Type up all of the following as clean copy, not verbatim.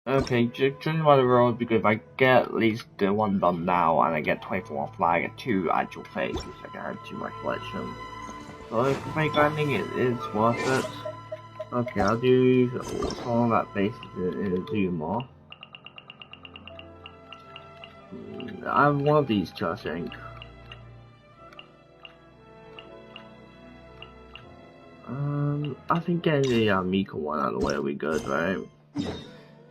Okay, judging by the rules, because if I get at least the one done now, and I get 24 fly, I get 2 actual faces, I guarantee my collection. So if fake grinding is worth it. Okay, I'll do all that basis and do more. I have one of these two, I think. I think getting the yaomiko one out of the way will be good, right?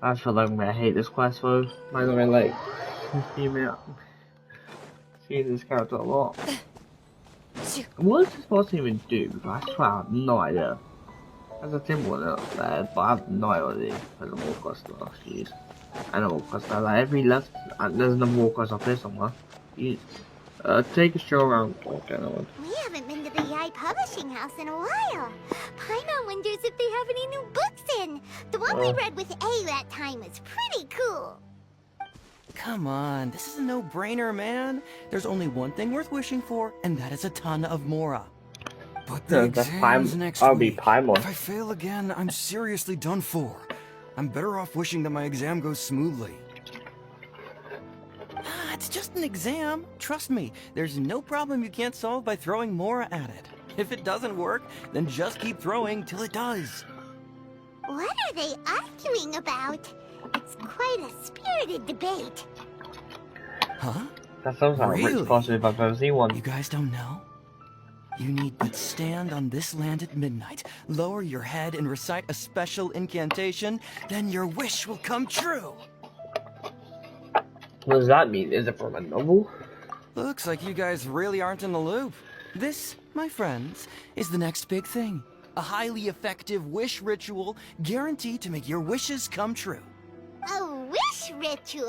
I feel like I'm gonna hate this quest though. I'm gonna like seeing this character a lot. What is this supposed to even do? I swear I have no idea. There's a simple one up there, but I have no idea what the more quest stuff. Jeez. I know what quest like every left there's another more quest up here somewhere. Jeez. Take a stroll around. Okay, no one. We haven't been to the Yai Publishing House in a while. Paimon wonders if they have any new books in. The one we read with A that time was pretty cool. Come on, this is a no-brainer, man. There's only one thing worth wishing for, and that is a ton of Mora. But the exam's next week. Paimon. If I fail again, I'm seriously done for. I'm better off wishing that my exam goes smoothly. It's just an exam. Trust me, there's no problem you can't solve by throwing Mora at it. If it doesn't work, then just keep throwing till it does. What are they arguing about? It's quite a spirited debate. Huh? That sounds like a rich person if I've ever seen one. You guys don't know? You need but stand on this land at midnight, lower your head and recite a special incantation, then your wish will come true. What does that mean? Is it from a novel? Looks like you guys really aren't in the loop. This, my friends, is the next big thing. A highly effective wish ritual guaranteed to make your wishes come true. A wish ritual?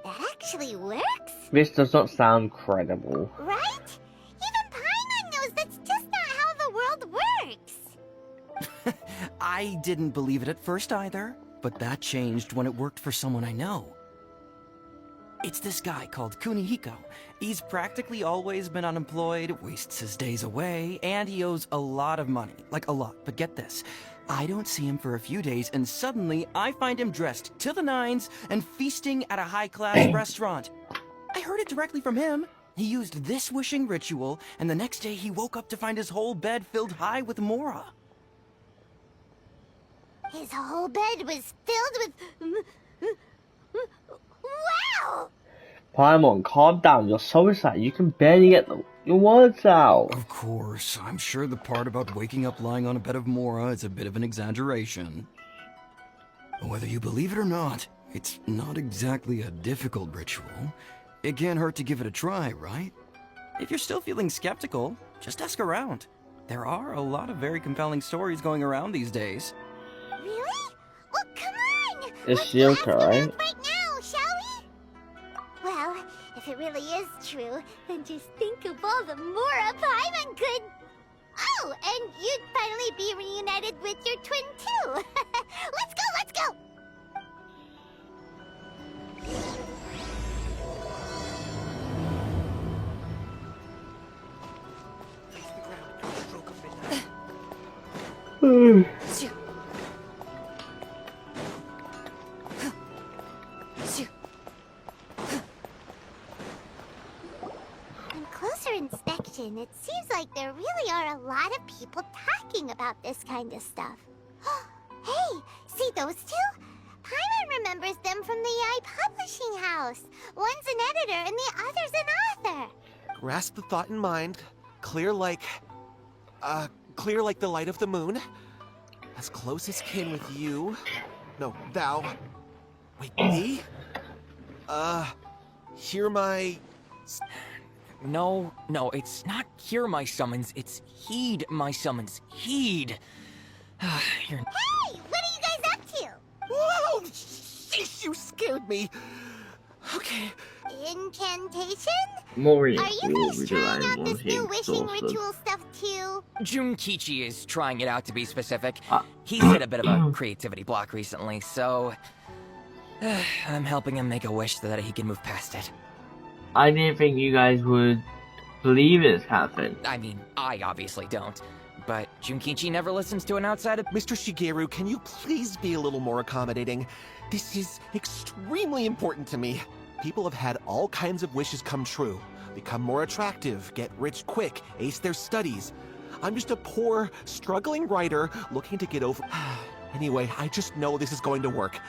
That actually works? This does not sound credible. Right? Even Paimon knows that's just not how the world works. I didn't believe it at first either, but that changed when it worked for someone I know. It's this guy called Kunihiko. He's practically always been unemployed, wastes his days away, and he owes a lot of money. Like a lot, but get this. I don't see him for a few days, and suddenly I find him dressed to the nines and feasting at a high-class restaurant. I heard it directly from him. He used this wishing ritual, and the next day he woke up to find his whole bed filled high with Mora. His whole bed was filled with... Wow! Paimon, calm down. You're so sad. You can barely get your words out. Of course, I'm sure the part about waking up lying on a bed of Mora is a bit of an exaggeration. Whether you believe it or not, it's not exactly a difficult ritual. It can't hurt to give it a try, right? If you're still feeling skeptical, just ask around. There are a lot of very compelling stories going around these days. Really? Well, come on! It's Let's Shilka, ask right? him right now, shall we? Well, if it really is true, then just think of all the Mora Paimon could... Oh, and you'd finally be reunited with your twin, too! Let's go, let's go! On closer inspection, it seems like there really are a lot of people talking about this kind of stuff. Hey, see those two? Paimon remembers them from the Yai Publishing House. One's an editor and the other's an author. Grasp the thought in mind. Clear like the light of the moon. As close as kin with you. No, thou. Wait, me? Hear my... No, it's not hear my summons, it's heed my summons. Heed! You're... Hey, what are you guys up to? Whoa! Sheesh, you scared me. Okay. Incantation? Mori, Are you guys trying out this new wishing ritual stuff too? Junkichi is trying it out, to be specific. He's hit a bit of a creativity block recently, so... I'm helping him make a wish so that he can move past it. I didn't think you guys would believe this happened. I mean, I obviously don't. but Junkichi never listens to an outside Mr. Shigeru, can you please be a little more accommodating? This is extremely important to me. People have had all kinds of wishes come true. Become more attractive, get rich quick, ace their studies. I'm just a poor, struggling writer looking to get over... Anyway, I just know this is going to work.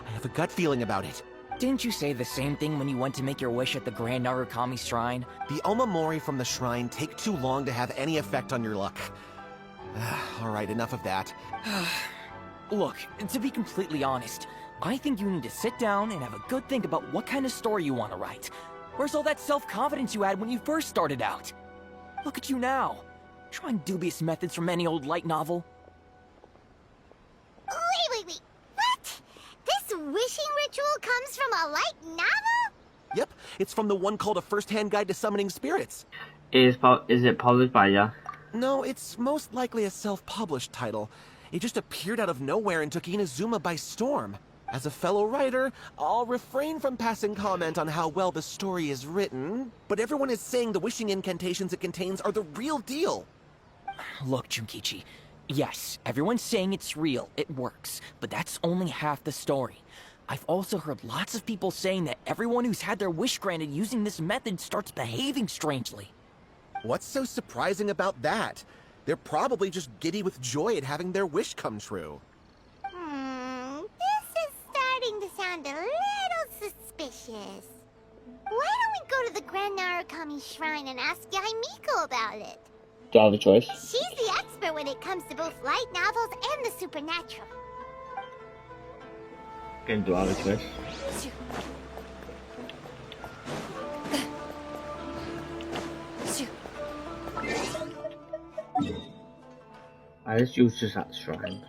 I have a gut feeling about it. Didn't you say the same thing when you went to make your wish at the Grand Narukami Shrine? The omamori from the shrine take too long to have any effect on your luck. Alright, enough of that. Look, to be completely honest, I think you need to sit down and have a good think about what kind of story you want to write. Where's all that self-confidence you had when you first started out? Look at you now, trying dubious methods from any old light novel. Wait. What? This wishing ritual comes from a light novel? Yep, it's from the one called A First-Hand Guide to Summoning Spirits. Is it published by ya? No, it's most likely a self-published title. It just appeared out of nowhere and took Inazuma by storm. As a fellow writer, I'll refrain from passing comment on how well the story is written, but everyone is saying the wishing incantations it contains are the real deal. Look, Junkichi, yes, everyone's saying it's real, it works, but that's only half the story. I've also heard lots of people saying that everyone who's had their wish granted using this method starts behaving strangely. What's so surprising about that? They're probably just giddy with joy at having their wish come true. This is starting to sound a little suspicious. Why don't we go to the Grand Narukami Shrine and ask Yaomiko about it? Do I have a choice? She's the expert when it comes to both light novels and the supernatural. Again, do I have a choice? I just use this at the shrine.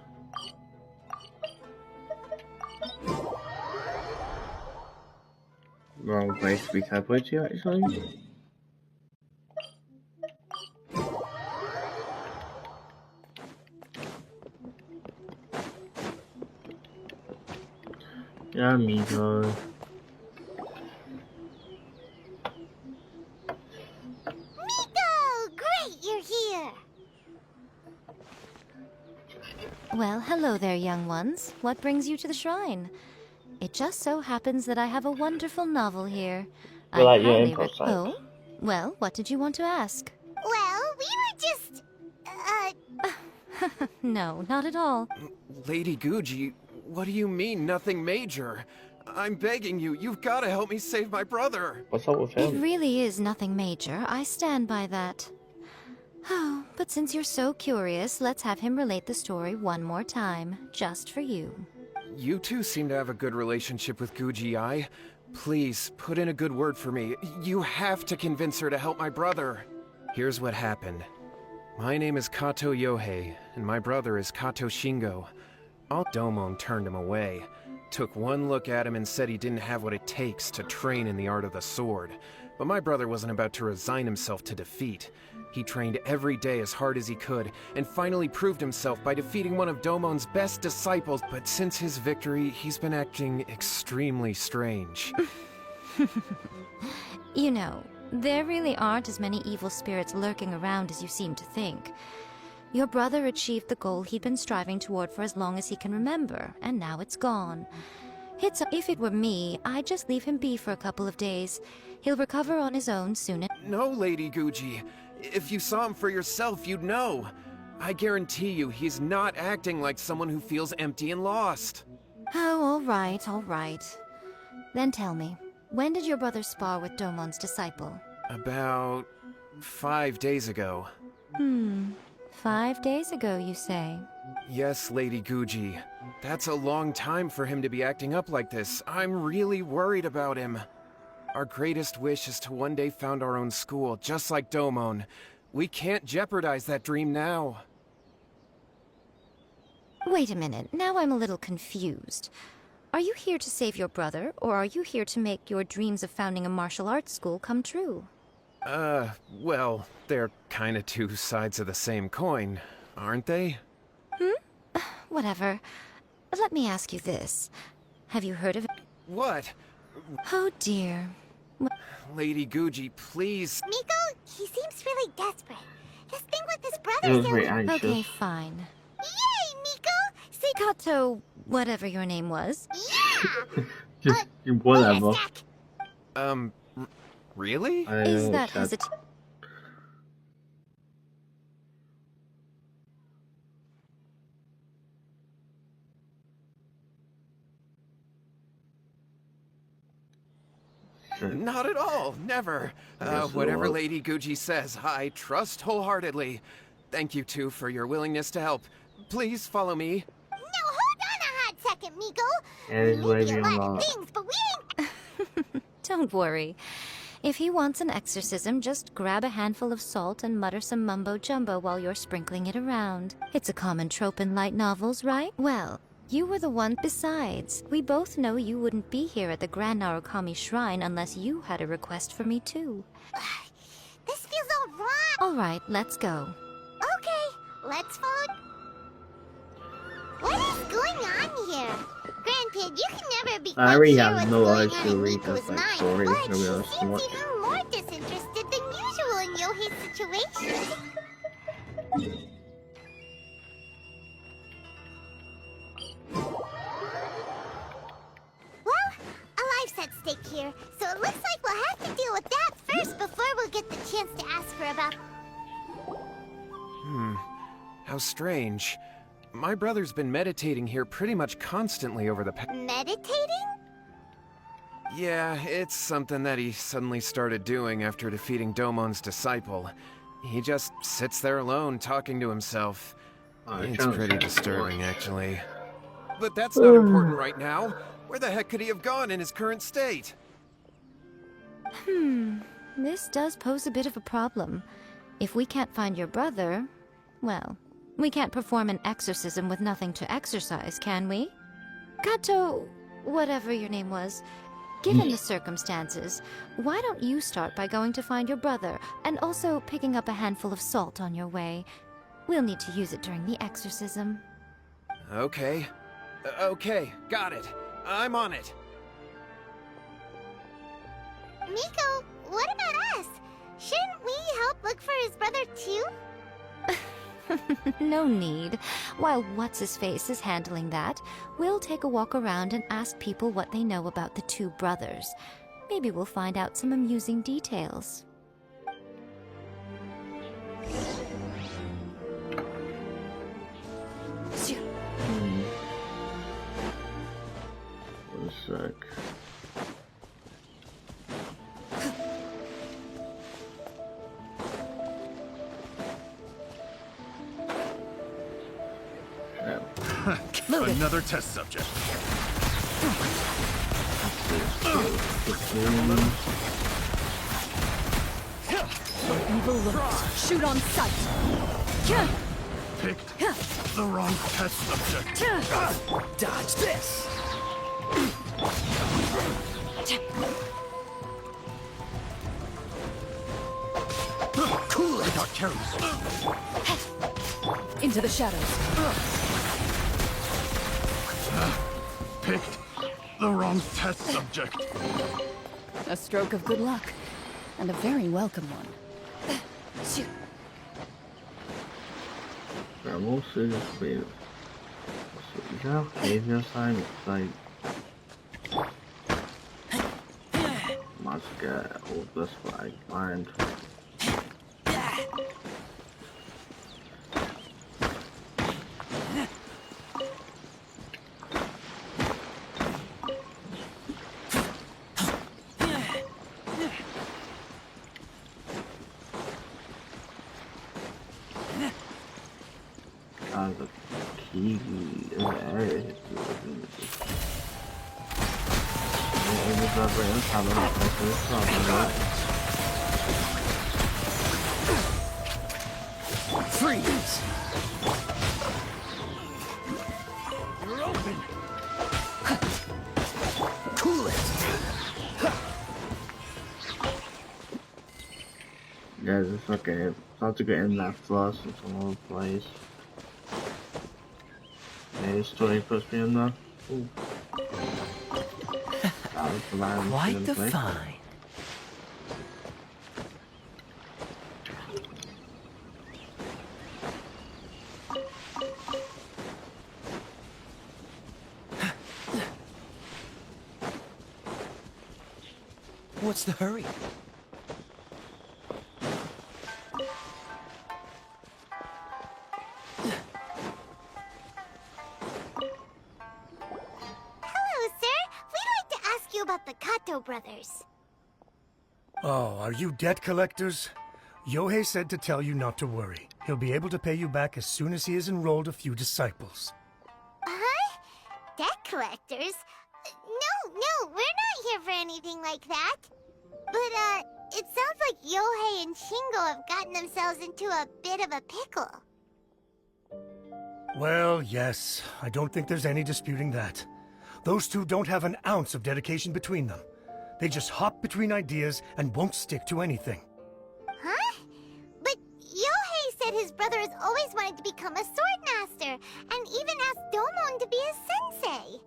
Wrong place to be teleported to, actually. Yaomiko. Miko! Great, you're here! Well, hello there, young ones. What brings you to the shrine? It just so happens that I have a wonderful novel here. Well, like your highly info site. Oh? Well, what did you want to ask? Well, we were just... No, not at all. Lady Guji, what do you mean, nothing major? I'm begging you, you've got to help me save my brother. What's up with It him? really is nothing major. I stand by that. Oh, but since you're so curious, let's have him relate the story one more time, just for you. You two seem to have a good relationship with Guji-ai. Please, put in a good word for me. You have to convince her to help my brother. Here's what happened. My name is Kato Yohei, and my brother is Kato Shingo. Domon turned him away, took one look at him and said he didn't have what it takes to train in the art of the sword. But my brother wasn't about to resign himself to defeat. He trained every day as hard as he could, and finally proved himself by defeating one of Domon's best disciples, but since his victory, he's been acting extremely strange. You know, there really aren't as many evil spirits lurking around as you seem to think. Your brother achieved the goal he'd been striving toward for as long as he can remember, and now it's gone. If it were me, I'd just leave him be for a couple of days. He'll recover on his own soon. No, Lady Guji. If you saw him for yourself, you'd know. I guarantee you, he's not acting like someone who feels empty and lost. Oh, all right. Then tell me, when did your brother spar with Domon's disciple? About 5 days ago. 5 days ago, you say? Yes, Lady Guji. That's a long time for him to be acting up like this. I'm really worried about him. Our greatest wish is to one day found our own school, just like Domon. We can't jeopardize that dream now. Wait a minute, now I'm a little confused. Are you here to save your brother, or are you here to make your dreams of founding a martial arts school come true? Well, they're kinda two sides of the same coin, aren't they? Whatever. Let me ask you this. Have you heard of... What? Oh dear. Lady Guji, please. Miko, he seems really desperate. Just think what His He brother was very sounds... anxious. Okay, fine. Yay, Miko! Say... Kato, whatever your name was. Yeah! Just Wait a whatever. sec. Really? I Is know, that Chad. Not at all. Never. Yes, it Whatever was. Lady Guji says, I trust wholeheartedly. Thank you, two, for your willingness to help. Please follow me. No, hold on a hot second, Miko. Yeah, We he's may be waving a lot on of that. things, but we ain't... Don't worry. If he wants an exorcism, just grab a handful of salt and mutter some mumbo-jumbo while you're sprinkling it around. It's a common trope in light novels, right? Well, you were the one. Besides, we both know you wouldn't be here at the Grand Narukami Shrine unless you had a request for me too. This feels all wrong. All right, let's go. Okay, let's follow... What is going on here? Granted, you can never be I quite really sure have what's no going idea on in read Miko's this, like, mind, story, but to be she honest, seems much. even more disinterested than usual in Yohei's situation. Well, a life's at stake here, so it looks like we'll have to deal with that first before we'll get the chance to ask her about... How strange. My brother's been meditating here pretty much constantly over the Meditating? Yeah, it's something that he suddenly started doing after defeating Domon's disciple. He just sits there alone, talking to himself. It's pretty disturbing, actually. But that's not important right now. Where the heck could he have gone in his current state? This does pose a bit of a problem. If we can't find your brother, well, we can't perform an exorcism with nothing to exorcise, can we? Kato, whatever your name was, given the circumstances, why don't you start by going to find your brother, and also picking up a handful of salt on your way? We'll need to use it during the exorcism. Okay. Okay, got it. I'm on it. Miko, what about us? Shouldn't we help look for his brother too? No need. While What's-His-Face is handling that, we'll take a walk around and ask people what they know about the two brothers. Maybe we'll find out some amusing details. One sec. Another test subject. Evil looks. Shoot on sight. Picked the wrong test subject. Dodge this! Cool, I got careless. Into the shadows. Picked the wrong test subject. A stroke of good luck. And a very welcome one. Ja, moesten dus spelen. Ja, even zijn like must get all this by blind. The key there. Freeze! You're open. Cool it! Yeah, it's okay. Start to get in that first in some other place. Yeah, the story puts me in there. Ooh. That was the man Quite the place. find. What's the hurry? Hello, sir. We'd like to ask you about the Kato brothers. Oh, are you debt collectors? Yohei said to tell you not to worry. He'll be able to pay you back as soon as he has enrolled a few disciples. Huh? Debt collectors? No, we're not here for anything like that. But, it sounds like Yohei and Shingo have gotten themselves into a bit of a pickle. Well, yes. I don't think there's any disputing that. Those two don't have an ounce of dedication between them. They just hop between ideas and won't stick to anything. Huh? But Yohei said his brother has always wanted to become a sword master, and even asked Domon to be his sensei.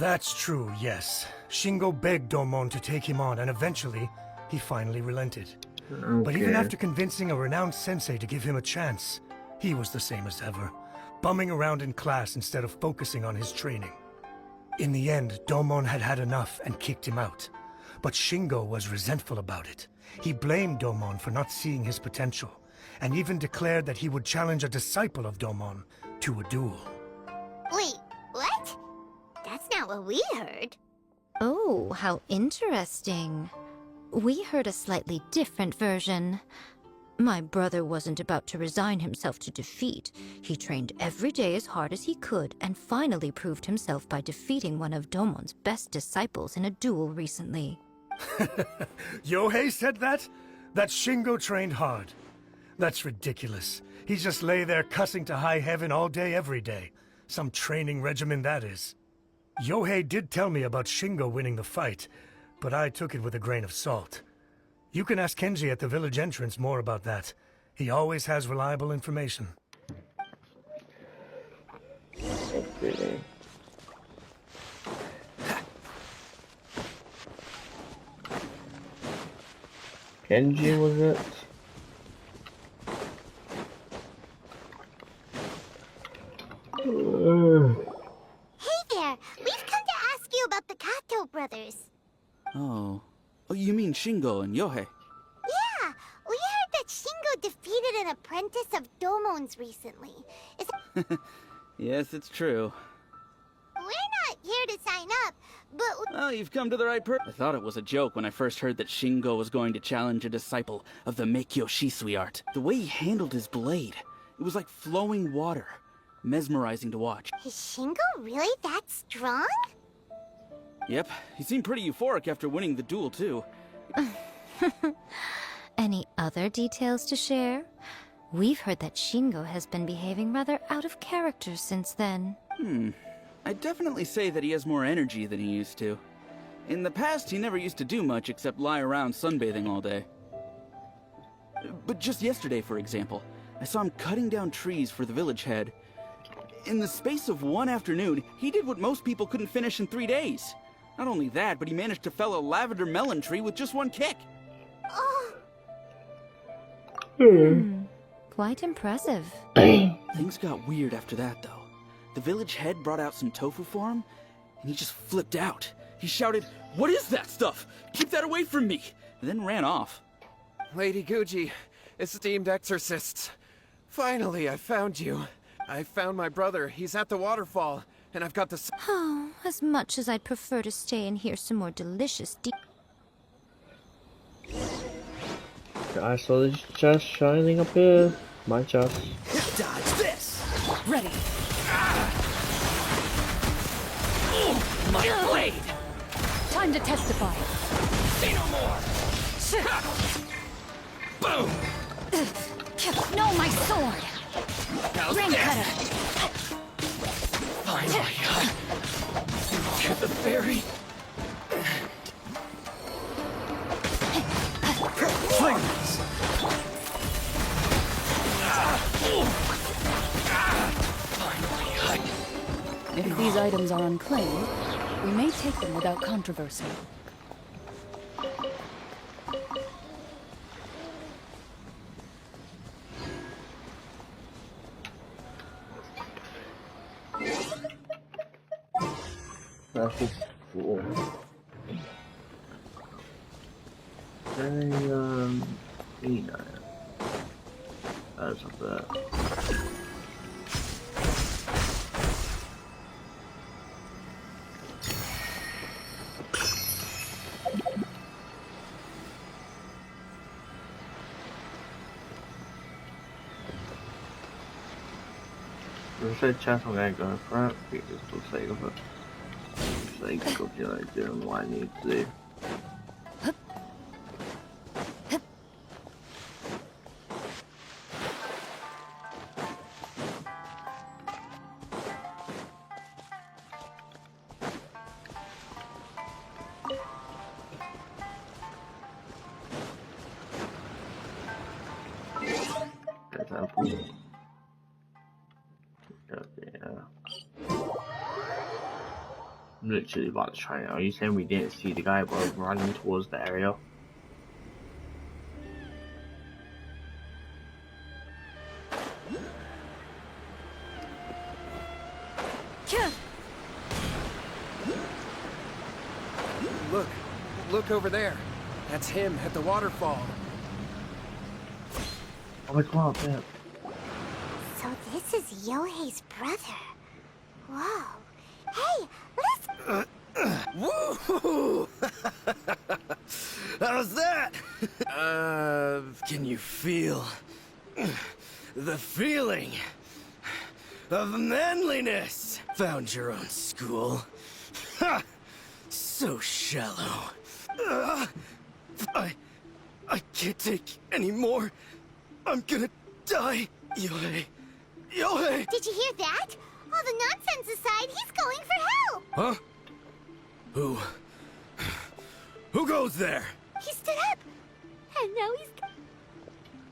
That's true, yes. Shingo begged Domon to take him on, and eventually, he finally relented. Okay. But even after convincing a renowned sensei to give him a chance, he was the same as ever, bumming around in class instead of focusing on his training. In the end, Domon had had enough and kicked him out. But Shingo was resentful about it. He blamed Domon for not seeing his potential, and even declared that he would challenge a disciple of Domon to a duel. Wait, what? That's not what we heard. Oh, how interesting. We heard a slightly different version. My brother wasn't about to resign himself to defeat. He trained every day as hard as he could and finally proved himself by defeating one of Domon's best disciples in a duel recently. Yohei said that? That Shingo trained hard. That's ridiculous. He just lay there cussing to high heaven all day every day. Some training regimen, that is. Yohei did tell me about Shingo winning the fight, but I took it with a grain of salt. You can ask Kenji at the village entrance more about that. He always has reliable information. Okay. Kenji, was it? Hey there, we've come to ask you about the Kato brothers. Oh. Oh, you mean Shingo and Yohei? Yeah, we heard that Shingo defeated an apprentice of Domon's recently. Yes, it's true. We're not here to sign up, but Well, you've come to the right person. I thought it was a joke when I first heard that Shingo was going to challenge a disciple of the Meikyo Shisui art. The way he handled his blade, it was like flowing water. Mesmerizing to watch. is Shingo really that strong? Yep, he seemed pretty euphoric after winning the duel, too. Any other details to share? We've heard that Shingo has been behaving rather out of character since then. I'd definitely say that he has more energy than he used to. In the past, he never used to do much except lie around sunbathing all day. But just yesterday, for example, I saw him cutting down trees for the village head. In the space of one afternoon, he did what most people couldn't finish in 3 days. Not only that, but he managed to fell a lavender melon tree with just one kick. Oh, Quite impressive. Things got weird after that, though. The village head brought out some tofu for him, and he just flipped out. He shouted, "What is that stuff? Keep that away from me!" and then ran off. Lady Guji, esteemed exorcists. Finally, I found you. I found my brother. He's at the waterfall, and I've got the... Oh, as much as I'd prefer to stay and hear some more delicious I saw this chest shining up here. My chest. Dodge this! Ready! My blade! Time to testify. Say no more! Boom! No, my sword! How's Ring this? cutter! Finally, to the berry. Flames! If these items are unclaimed, we may take them without controversy. That is cool. You know, that's up there. There's a chance I'm gonna go for it because for the sake of it. For the sake of, you know, doing what I need to do. Example. Yeah. I'm literally about to try it. Are you saying we didn't see the guy but running towards the area? Look over there. That's him at the waterfall. Oh my god, yeah. So this is Yohei's brother. Whoa. Hey, let's... Woo! How's that? Can you feel the feeling of manliness? Found your own school. Ha! So shallow. I can't take any more. I'm gonna die. Yohei. Yohei! Did you hear that? All the nonsense aside, he's going for help! Huh? Who goes there? He stood up! And now he's...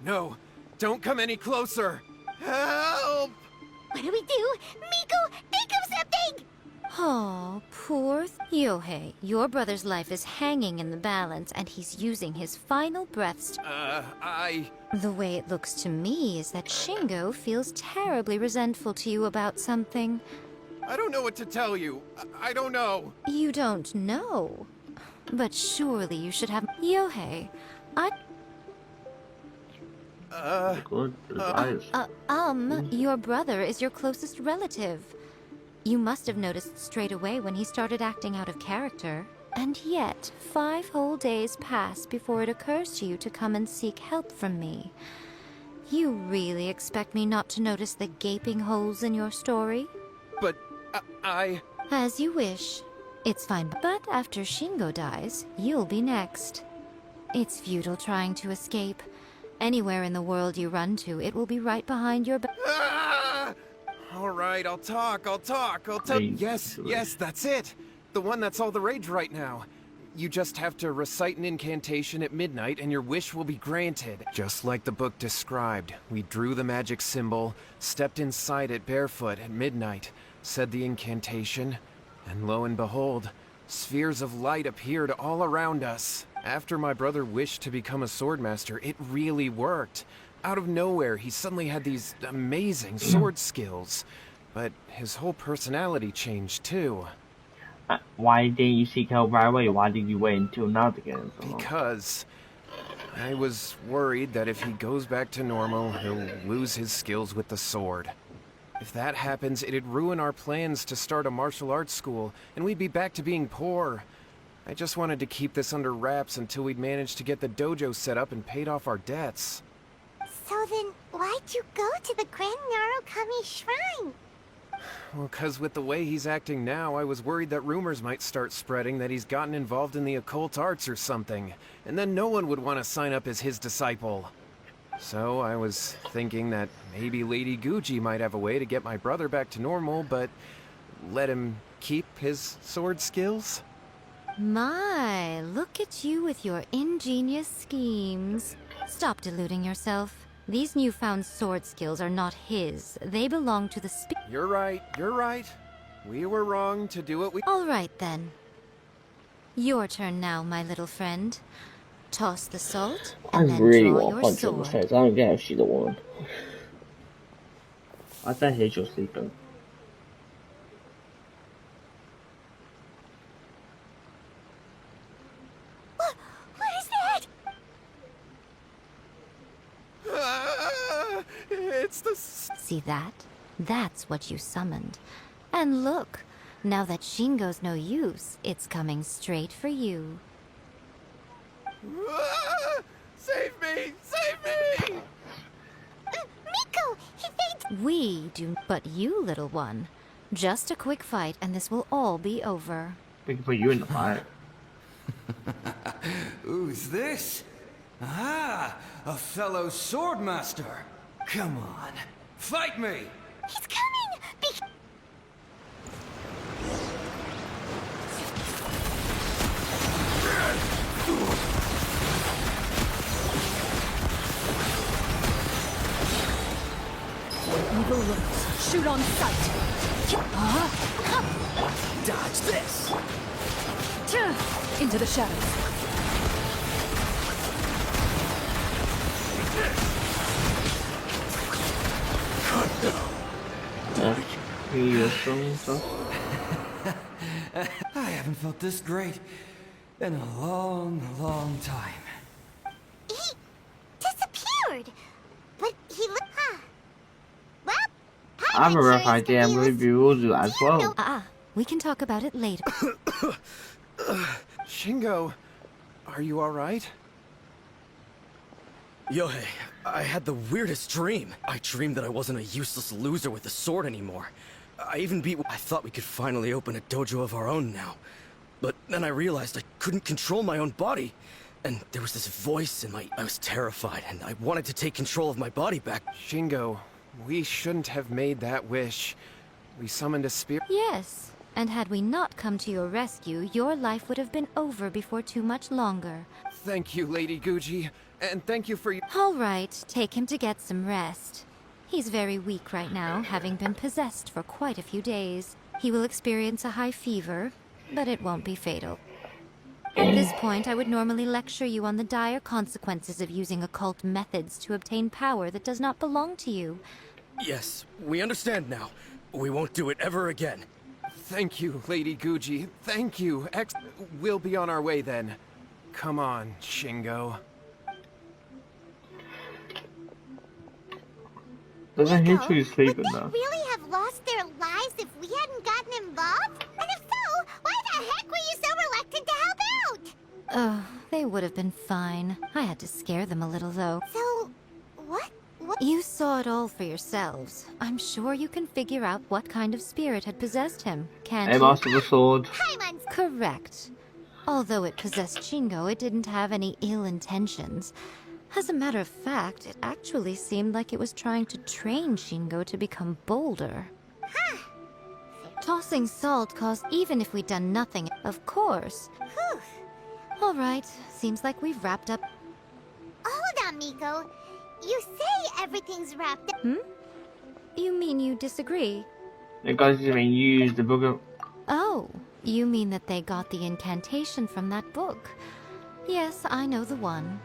No, don't come any closer. Help! What do we do? Miko, think of something! Oh, poor Yohei. Your brother's life is hanging in the balance, and he's using his final breaths to... The way it looks to me is that Shingo feels terribly resentful to you about something. I don't know what to tell you. I don't know. You don't know? But surely you should have... Yohei, your brother is your closest relative. You must have noticed straight away when he started acting out of character. And yet, 5 whole days pass before it occurs to you to come and seek help from me. You really expect me not to notice the gaping holes in your story? But As you wish. It's fine, but after Shingo dies, you'll be next. It's futile trying to escape. Anywhere in the world you run to, it will be right behind your back. All right, I'll talk. Yes, that's it. The one that's all the rage right now. You just have to recite an incantation at midnight and your wish will be granted. Just like the book described, we drew the magic symbol, stepped inside it barefoot at midnight, said the incantation, and lo and behold, spheres of light appeared all around us. After my brother wished to become a swordmaster, it really worked. Out of nowhere, he suddenly had these amazing sword skills. But his whole personality changed too. Why didn't you seek help right away? Why did you wait until now to get him? Because I was worried that if he goes back to normal, he'll lose his skills with the sword. If that happens, it'd ruin our plans to start a martial arts school, and we'd be back to being poor. I just wanted to keep this under wraps until we'd managed to get the dojo set up and paid off our debts. So then, why'd you go to the Grand Narukami Shrine? Well, 'cause with the way he's acting now, I was worried that rumors might start spreading that he's gotten involved in the occult arts or something, and then no one would want to sign up as his disciple. So I was thinking that maybe Lady Guji might have a way to get my brother back to normal, but let him keep his sword skills? My, look at you with your ingenious schemes. Stop deluding yourself. These newfound sword skills are not his. They belong to the You're right. We were wrong to do what we... All right, then. Your turn now, my little friend. Toss the salt, I and then really draw want to your punch her in the sword. face. I don't get if she's the one. I thought he was sleeping. What is that? See that? That's what you summoned. And look, now that Shingo's no use, it's coming straight for you. Save me! Save me! Miko, he fainted! We do, but you, little one. Just a quick fight, and this will all be over. We can put you in the fight. Who's this? Ah, a fellow swordmaster. Come on, fight me! He's coming! Evil looks. Shoot on sight. Dodge this! Into the shadows. I haven't felt this great in a long, long time. He disappeared! But he looked... Well, I have a rough idea. I'm going to will do that as well. We can talk about it later. Shingo, are you alright? Yohei, I had the weirdest dream. I dreamed that I wasn't a useless loser with a sword anymore. I even I thought we could finally open a dojo of our own now. But then I realized I couldn't control my own body. And there was this voice in I was terrified, and I wanted to take control of my body back. Shingo, we shouldn't have made that wish. We summoned a spirit. Yes, and had we not come to your rescue, your life would have been over before too much longer. Thank you, Lady Guji. And thank you for your... All right, take him to get some rest. He's very weak right now, having been possessed for quite a few days. He will experience a high fever, but it won't be fatal. At this point, I would normally lecture you on the dire consequences of using occult methods to obtain power that does not belong to you. Yes, we understand now. We won't do it ever again. Thank you, Lady Guji. Thank you. We'll be on our way then. Come on, Shingo. Doesn't he too sleeping though? Would they really have lost their lives if we hadn't gotten involved? And if so, why the heck were you so reluctant to help out? Oh, they would have been fine. I had to scare them a little, though. So, what? You saw it all for yourselves. I'm sure you can figure out what kind of spirit had possessed him, can't Hey, you? Master of the Sword. Correct. Although it possessed Shingo, it didn't have any ill intentions. As a matter of fact, it actually seemed like it was trying to train Shingo to become bolder. Tossing salt caused even if we'd done nothing, of course. All right, seems like we've wrapped up. Hold on, Miko. You say everything's wrapped up. You mean you disagree? The guys even used the book of... Oh, you mean that they got the incantation from that book? Yes, I know the one.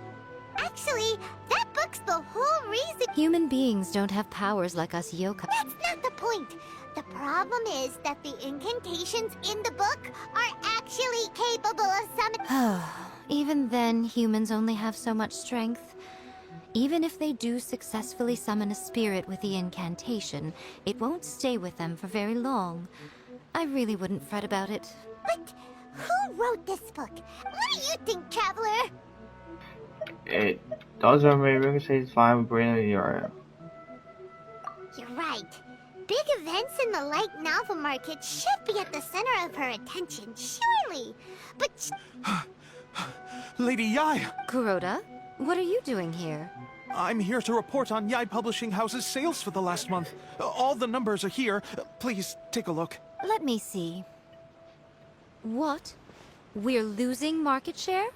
Actually, that book's the whole reason. Human beings don't have powers like us yokai. That's not the point. The problem is that the incantations in the book are actually capable of summoning. Even then, humans only have so much strength. Even if they do successfully summon a spirit with the incantation, it won't stay with them for very long. I really wouldn't fret about it. But who wrote this book? What do you think, Traveler? It does remember we can say it's fine with Brandon in your area. You're right. Big events in the light novel market should be at the center of her attention, surely. But Lady Yai! Kuroda, what are you doing here? I'm here to report on Yai Publishing House's sales for the last month. All the numbers are here. Please, take a look. Let me see. What? We're losing market share?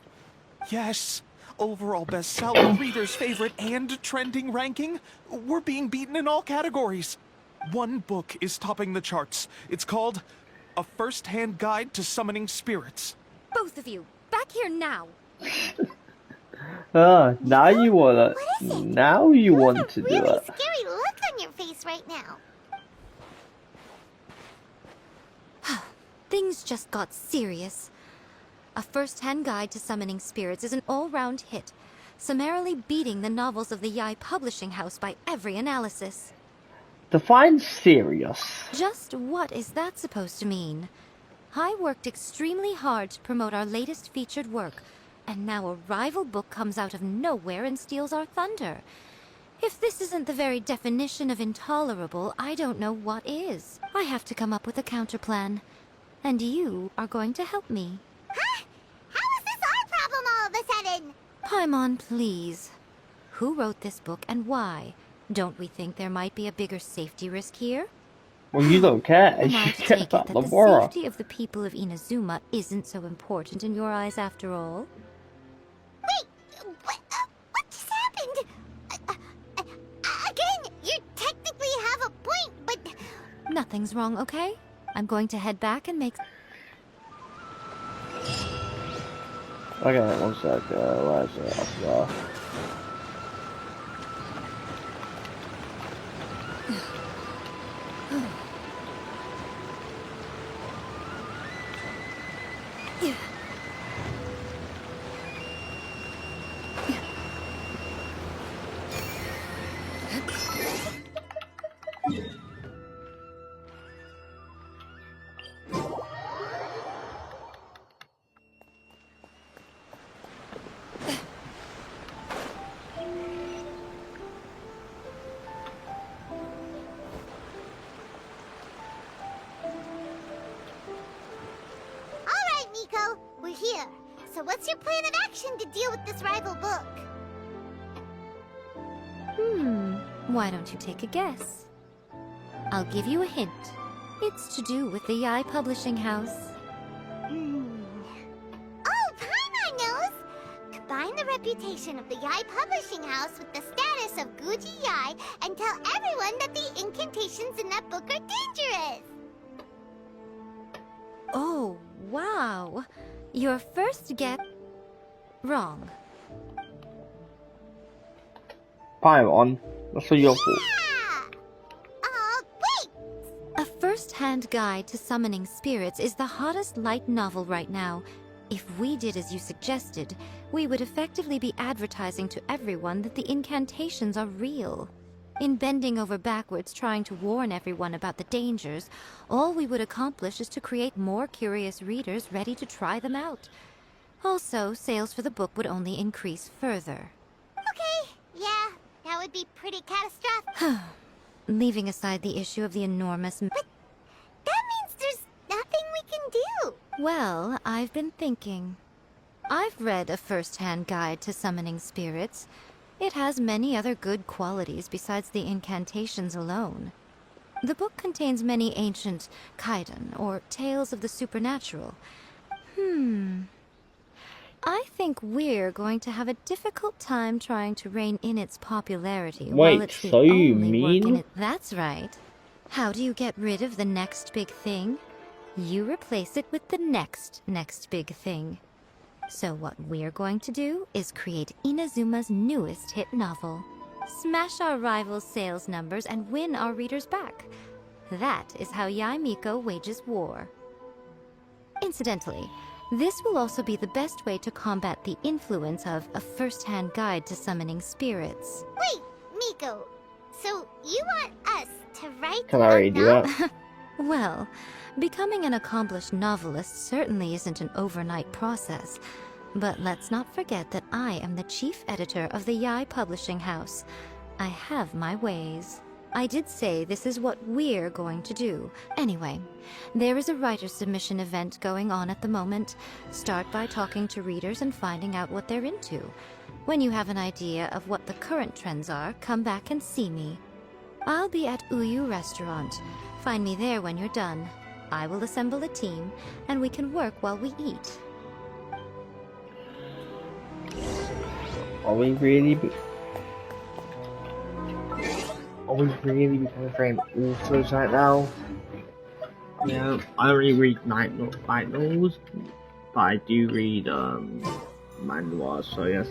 Yes. Overall bestseller, readers' favorite, and trending ranking. We're being beaten in all categories. One book is topping the charts. It's called A First-Hand Guide to Summoning Spirits. Both of you, back here now. Now you wanna... Now you want to do really it. scary look on your face right now. Things just got serious. A First-Hand Guide to Summoning Spirits is an all-round hit, summarily beating the novels of the Yai Publishing House by every analysis. Define serious. Just what is that supposed to mean? I worked extremely hard to promote our latest featured work, and now a rival book comes out of nowhere and steals our thunder. If this isn't the very definition of intolerable, I don't know what is. I have to come up with a counterplan. And you are going to help me. Huh? How is this our problem all of a sudden? Paimon, please. Who wrote this book and why? Don't we think there might be a bigger safety risk here? Well, you don't care. Am You I to care take it about that the Lamora. safety of the people of Inazuma isn't so important in your eyes after all? Wait, what just happened? Again, you technically have a point, but... Nothing's wrong, okay? I'm going to head back and make... Okay, one sec. Where's it? Up there. Miko, we're here. So what's your plan of action to deal with this rival book? Why don't you take a guess? I'll give you a hint. It's to do with the Yai Publishing House. Oh, Paimon knows! Combine the reputation of the Yai Publishing House with the status of Guji Yai and tell everyone that the incantations in that book are dangerous! Oh, wow. Your first guess... wrong. Paimon, that's all your fault. Wait! A first-hand guide to summoning spirits is the hottest light novel right now. If we did as you suggested, we would effectively be advertising to everyone that the incantations are real. In bending over backwards trying to warn everyone about the dangers, all we would accomplish is to create more curious readers ready to try them out. Also, sales for the book would only increase further. Okay, yeah, that would be pretty catastrophic. Leaving aside the issue of the enormous... But that means there's nothing we can do. Well, I've been thinking. I've read a first-hand guide to summoning spirits. It has many other good qualities besides the incantations alone. The book contains many ancient kaiden, or tales of the supernatural. I think we're going to have a difficult time trying to rein in its popularity while it's the so you only work in mean- it. That's right. How do you get rid of the next big thing? You replace it with the next big thing. So what we're going to do is create Inazuma's newest hit novel. Smash our rivals' sales numbers and win our readers back. That is how Yaomiko wages war. Incidentally, this will also be the best way to combat the influence of a first-hand guide to summoning spirits. Wait, Miko, so you want us to write Can I read you that? Well, becoming an accomplished novelist certainly isn't an overnight process. But let's not forget that I am the chief editor of the Yai Publishing House. I have my ways. I did say this is what we're going to do. Anyway, there is a writer submission event going on at the moment. Start by talking to readers and finding out what they're into. When you have an idea of what the current trends are, come back and see me. I'll be at Uyu Restaurant. Find me there when you're done. I will assemble a team, and we can work while we eat. Are we really becoming frame authors right now? Yeah, I don't really read light novels, but I do read manhwas, so yes.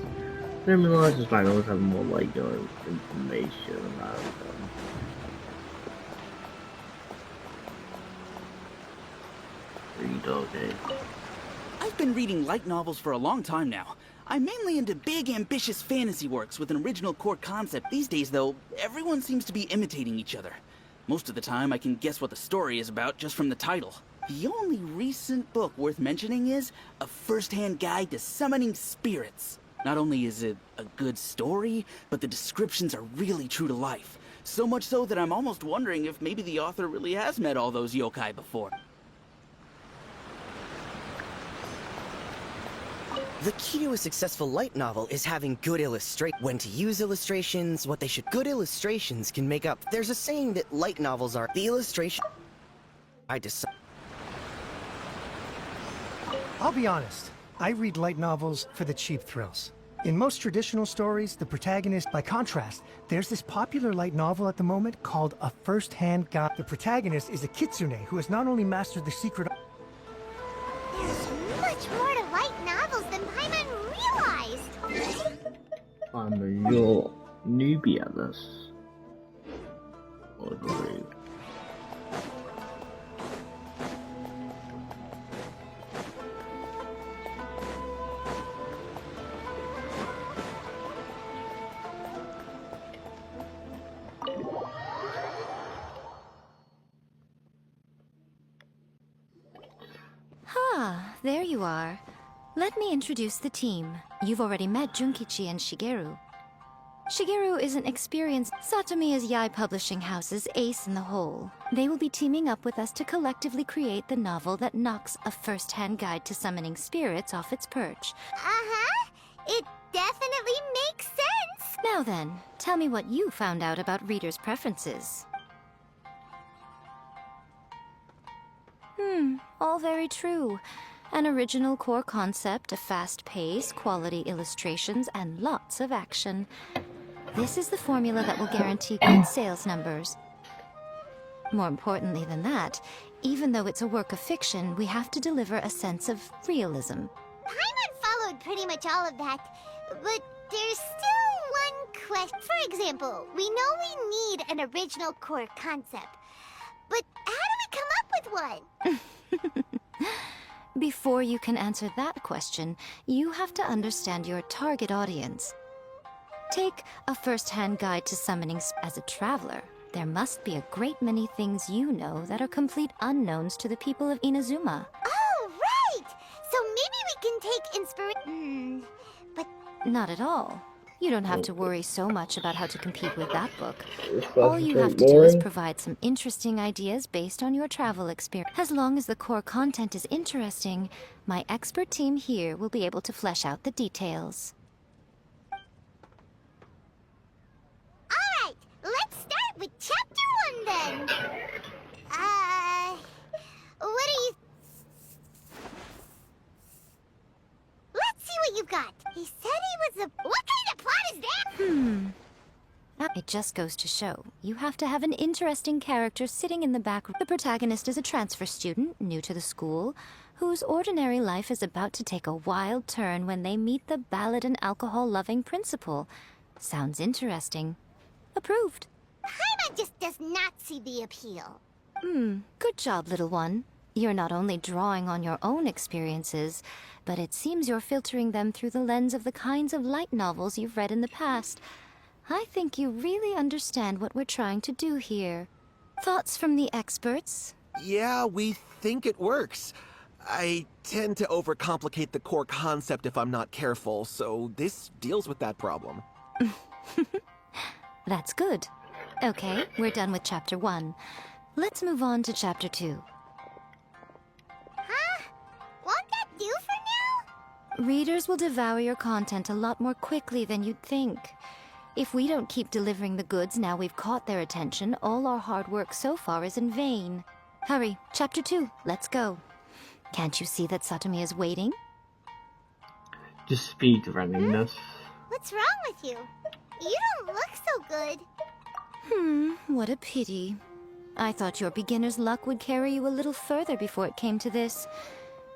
Manhwas and light novels have more like information about them. Read okay. I've been reading light novels for a long time now. I'm mainly into big, ambitious fantasy works with an original core concept. These days, though, everyone seems to be imitating each other. Most of the time, I can guess what the story is about just from the title. The only recent book worth mentioning is A First-Hand Guide to Summoning Spirits. Not only is it a good story, but the descriptions are really true to life. So much so that I'm almost wondering if maybe the author really has met all those yokai before. The key to a successful light novel is having good illustration. When to use illustrations, what they should. Good illustrations can make up. There's a saying that light novels are the illustration. I'll be honest. I read light novels for the cheap thrills. In most traditional stories, the protagonist, by contrast, there's this popular light novel at the moment called A First-Hand Guide. The protagonist is a kitsune who has not only mastered the secret. There's much more to light novels than Paimon realized. You're newbie at this. Or rude. Ah, there you are. Let me introduce the team. You've already met Junkichi and Shigeru. Shigeru is an experienced Satomi is Yae Publishing House's ace in the hole. They will be teaming up with us to collectively create the novel that knocks A First-Hand Guide to Summoning Spirits off its perch. Uh-huh. It definitely makes sense. Now then, tell me what you found out about readers' preferences. All very true. An original core concept, a fast pace, quality illustrations, and lots of action. This is the formula that will guarantee good sales numbers. More importantly than that, even though it's a work of fiction, we have to deliver a sense of realism. Paimon followed pretty much all of that, but there's still one question. For example, we know we need an original core concept, but how do we come up with one? Before you can answer that question, you have to understand your target audience. Take A First-Hand Guide to Summoning as a traveler. There must be a great many things you know that are complete unknowns to the people of Inazuma. Oh, right! So maybe we can take inspiration. But not at all. You don't have to worry so much about how to compete with that book. All you have to do is provide some interesting ideas based on your travel experience. As long as the core content is interesting, my expert team here will be able to flesh out the details. Alright, let's start with Chapter 1 then. What do you... Let's see what you've got. He said he was a... What kind of plot is that? It just goes to show, you have to have an interesting character sitting in the back. The protagonist is a transfer student, new to the school, whose ordinary life is about to take a wild turn when they meet the ballad and alcohol-loving principal. Sounds interesting. Approved. Paimon just does not see the appeal. Good job, little one. You're not only drawing on your own experiences, but it seems you're filtering them through the lens of the kinds of light novels you've read in the past. I think you really understand what we're trying to do here. Thoughts from the experts? Yeah, we think it works. I tend to overcomplicate the core concept if I'm not careful, so this deals with that problem. That's good. Okay, we're done with Chapter 1. Let's move on to Chapter 2. Huh? Won't that do for now? Readers will devour your content a lot more quickly than you'd think. If we don't keep delivering the goods now we've caught their attention, all our hard work so far is in vain. Hurry, Chapter 2, let's go. Can't you see that Satomi is waiting? Just speed running this. What's wrong with you? You don't look so good. What a pity. I thought your beginner's luck would carry you a little further before it came to this.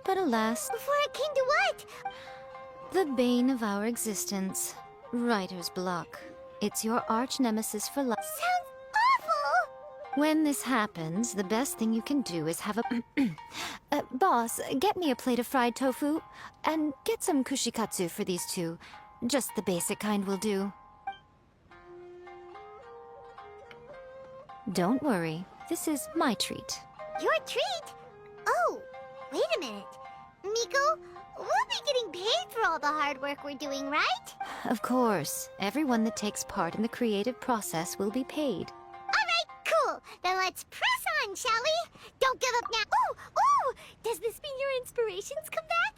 But alas... Before it came to what? The bane of our existence. Writer's block. It's your arch-nemesis for life. Sounds awful! When this happens, the best thing you can do is have a... boss, get me a plate of fried tofu, and get some kushikatsu for these two. Just the basic kind will do. Don't worry, this is my treat. Your treat? Oh, wait a minute. Miko, we'll be getting paid for all the hard work we're doing, right? Of course, everyone that takes part in the creative process will be paid. Alright, cool. Then let's press on, shall we? Don't give up now. Ooh, ooh! Does this mean your inspirations come back?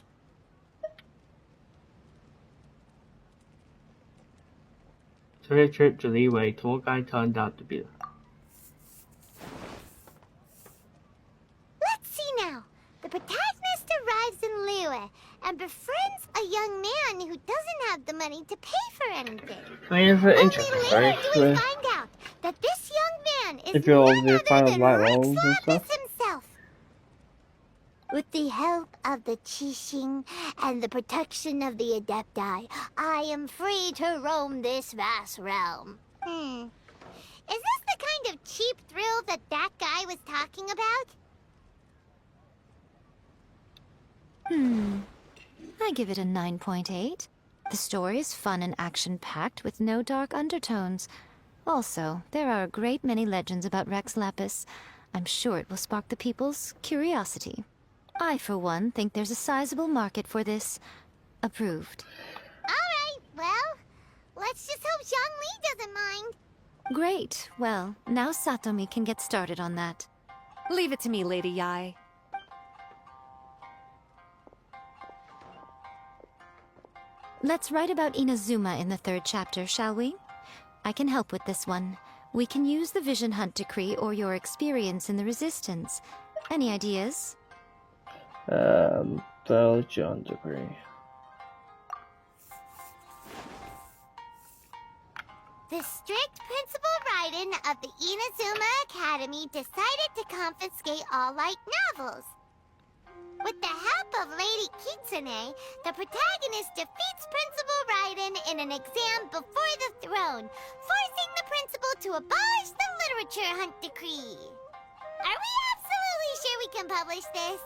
So their trip to Leeway tour guide turned out to be. Let's see now. The protagonist arrives in Liyue and befriends a young man who doesn't have the money to pay for anything. I mean, it's Only interesting, later right? do we find out that this young man is If you're none over there other finding than light Rex bulbs and Lapis stuff. himself. With the help of the Qixing and the protection of the Adepti, I am free to roam this vast realm. Is this the kind of cheap thrill that guy was talking about? I give it a 9.8. The story is fun and action-packed with no dark undertones. Also, there are a great many legends about Rex Lapis. I'm sure it will spark the people's curiosity. I, for one, think there's a sizable market for this. Approved. Alright, well, let's just hope Zhongli doesn't mind. Great. Well, now Satomi can get started on that. Leave it to me, Lady Yae. Let's write about Inazuma in the 3rd chapter, shall we? I can help with this one. We can use the Vision Hunt Decree or your experience in the Resistance. Any ideas? Belgian degree. The strict Principal Raiden of the Inazuma Academy decided to confiscate all light novels. With the help of Lady Kitsune, the protagonist defeats Principal Raiden in an exam before the throne, forcing the principal to abolish the Literature Hunt Decree. Are we absolutely sure we can publish this?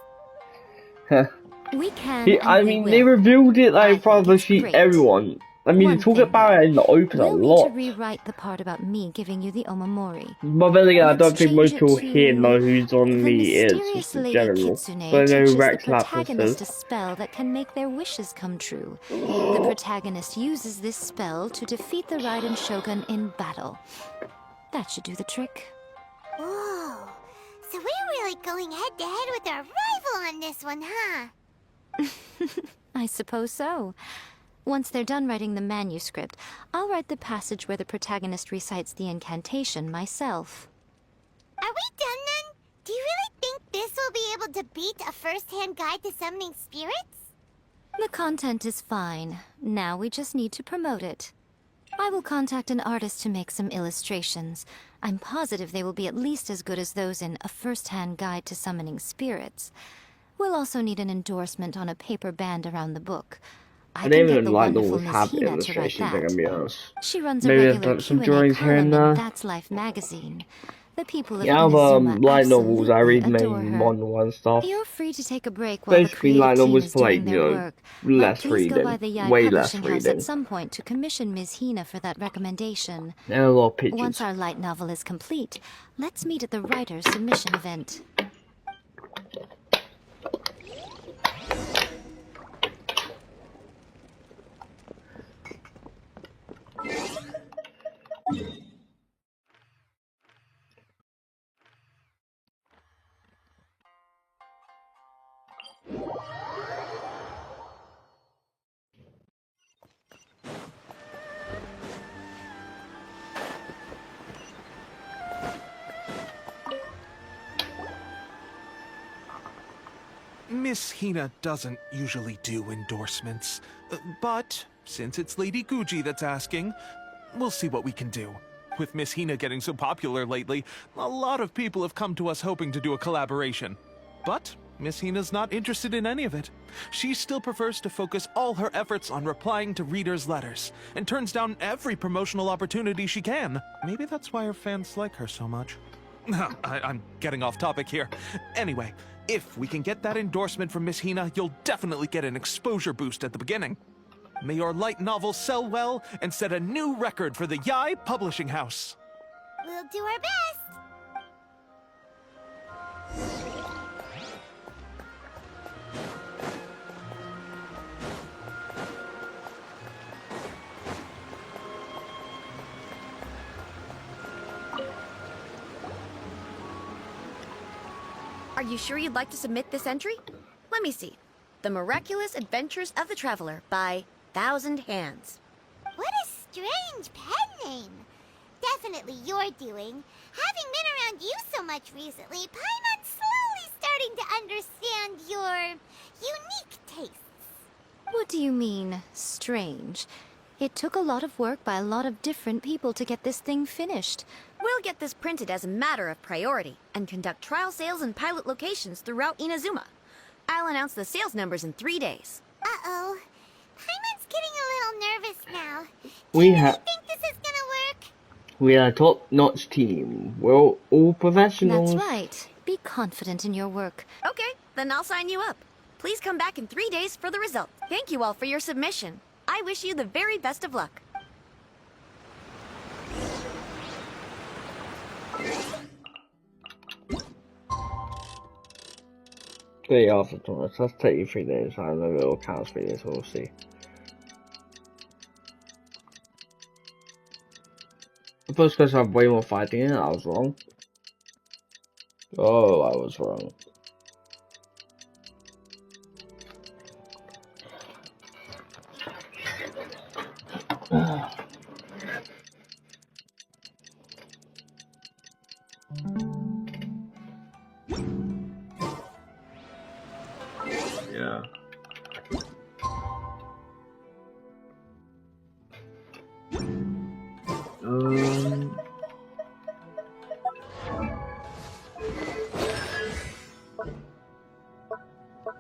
We can. I mean, they revealed it like in front of everyone. I mean, they talk about it in the open a We'll lot. need to rewrite the part about me giving you the Omamori. But then again, I don't Let's think most change it people to here know who Zhongli is, mysterious just in Lady general. Kitsune But I know teaches Rex the Lapis protagonist a is. spell that can make their wishes come true. The protagonist uses this spell to defeat the Raiden Shogun in battle. That should do the trick. Whoa, so we're really going head to head with our rival on this one, huh? I suppose so. Once they're done writing the manuscript, I'll write the passage where the protagonist recites the incantation myself. Are we done then? Do you really think this will be able to beat a first-hand guide to summoning spirits? The content is fine. Now we just need to promote it. I will contact an artist to make some illustrations. I'm positive they will be at least as good as those in A First-Hand Guide to Summoning Spirits. We'll also need an endorsement on a paper band around the book. I don't can even get the like wonderful those Miss have Hina to write illustrations, I'm gonna be honest. She runs a Maybe I've regular done some Q&A drawings here and column in there. That's Life magazine. The people of Yeah, Inazuma light novels, I absolutely read adore mainly her. modern and stuff. You're free to take a break while Basically, the light creative team novels is for like, doing you their know, work. less But please go by reading. the Yae Way less Publishing House reading. at some point to commission Ms. Hina for that recommendation. And a lot of pictures. Once our light novel is complete, let's meet at the writer's submission event. Miss Hina doesn't usually do endorsements, but since it's Lady Guji that's asking, we'll see what we can do. With Miss Hina getting so popular lately, a lot of people have come to us hoping to do a collaboration. But Miss Hina's not interested in any of it. She still prefers to focus all her efforts on replying to readers' letters, and turns down every promotional opportunity she can. Maybe that's why her fans like her so much. I'm getting off topic here. Anyway, if we can get that endorsement from Miss Hina, you'll definitely get an exposure boost at the beginning. May your light novel sell well and set a new record for the Yae Publishing House. We'll do our best. Are you sure you'd like to submit this entry? Let me see. The Miraculous Adventures of the Traveler by Thousand Hands. What a strange pen name. Definitely your doing. Having been around you so much recently, Paimon's slowly starting to understand your unique tastes. What do you mean, strange? It took a lot of work by a lot of different people to get this thing finished. We'll get this printed as a matter of priority and conduct trial sales in pilot locations throughout Inazuma. I'll announce the sales numbers in 3 days. Uh-oh. Paimon's getting a little nervous now. We Do you have. think this is gonna work? We are a top-notch team. We're all professionals. That's right. Be confident in your work. Okay, then I'll sign you up. Please come back in 3 days for the result. Thank you all for your submission. I wish you the very best of luck. Day after tomorrow. So that's 33 days. I don't know if it'll count as 3 days, we'll see. The first question I have way more fighting in it, I was wrong. Oh, I was wrong. Yeah.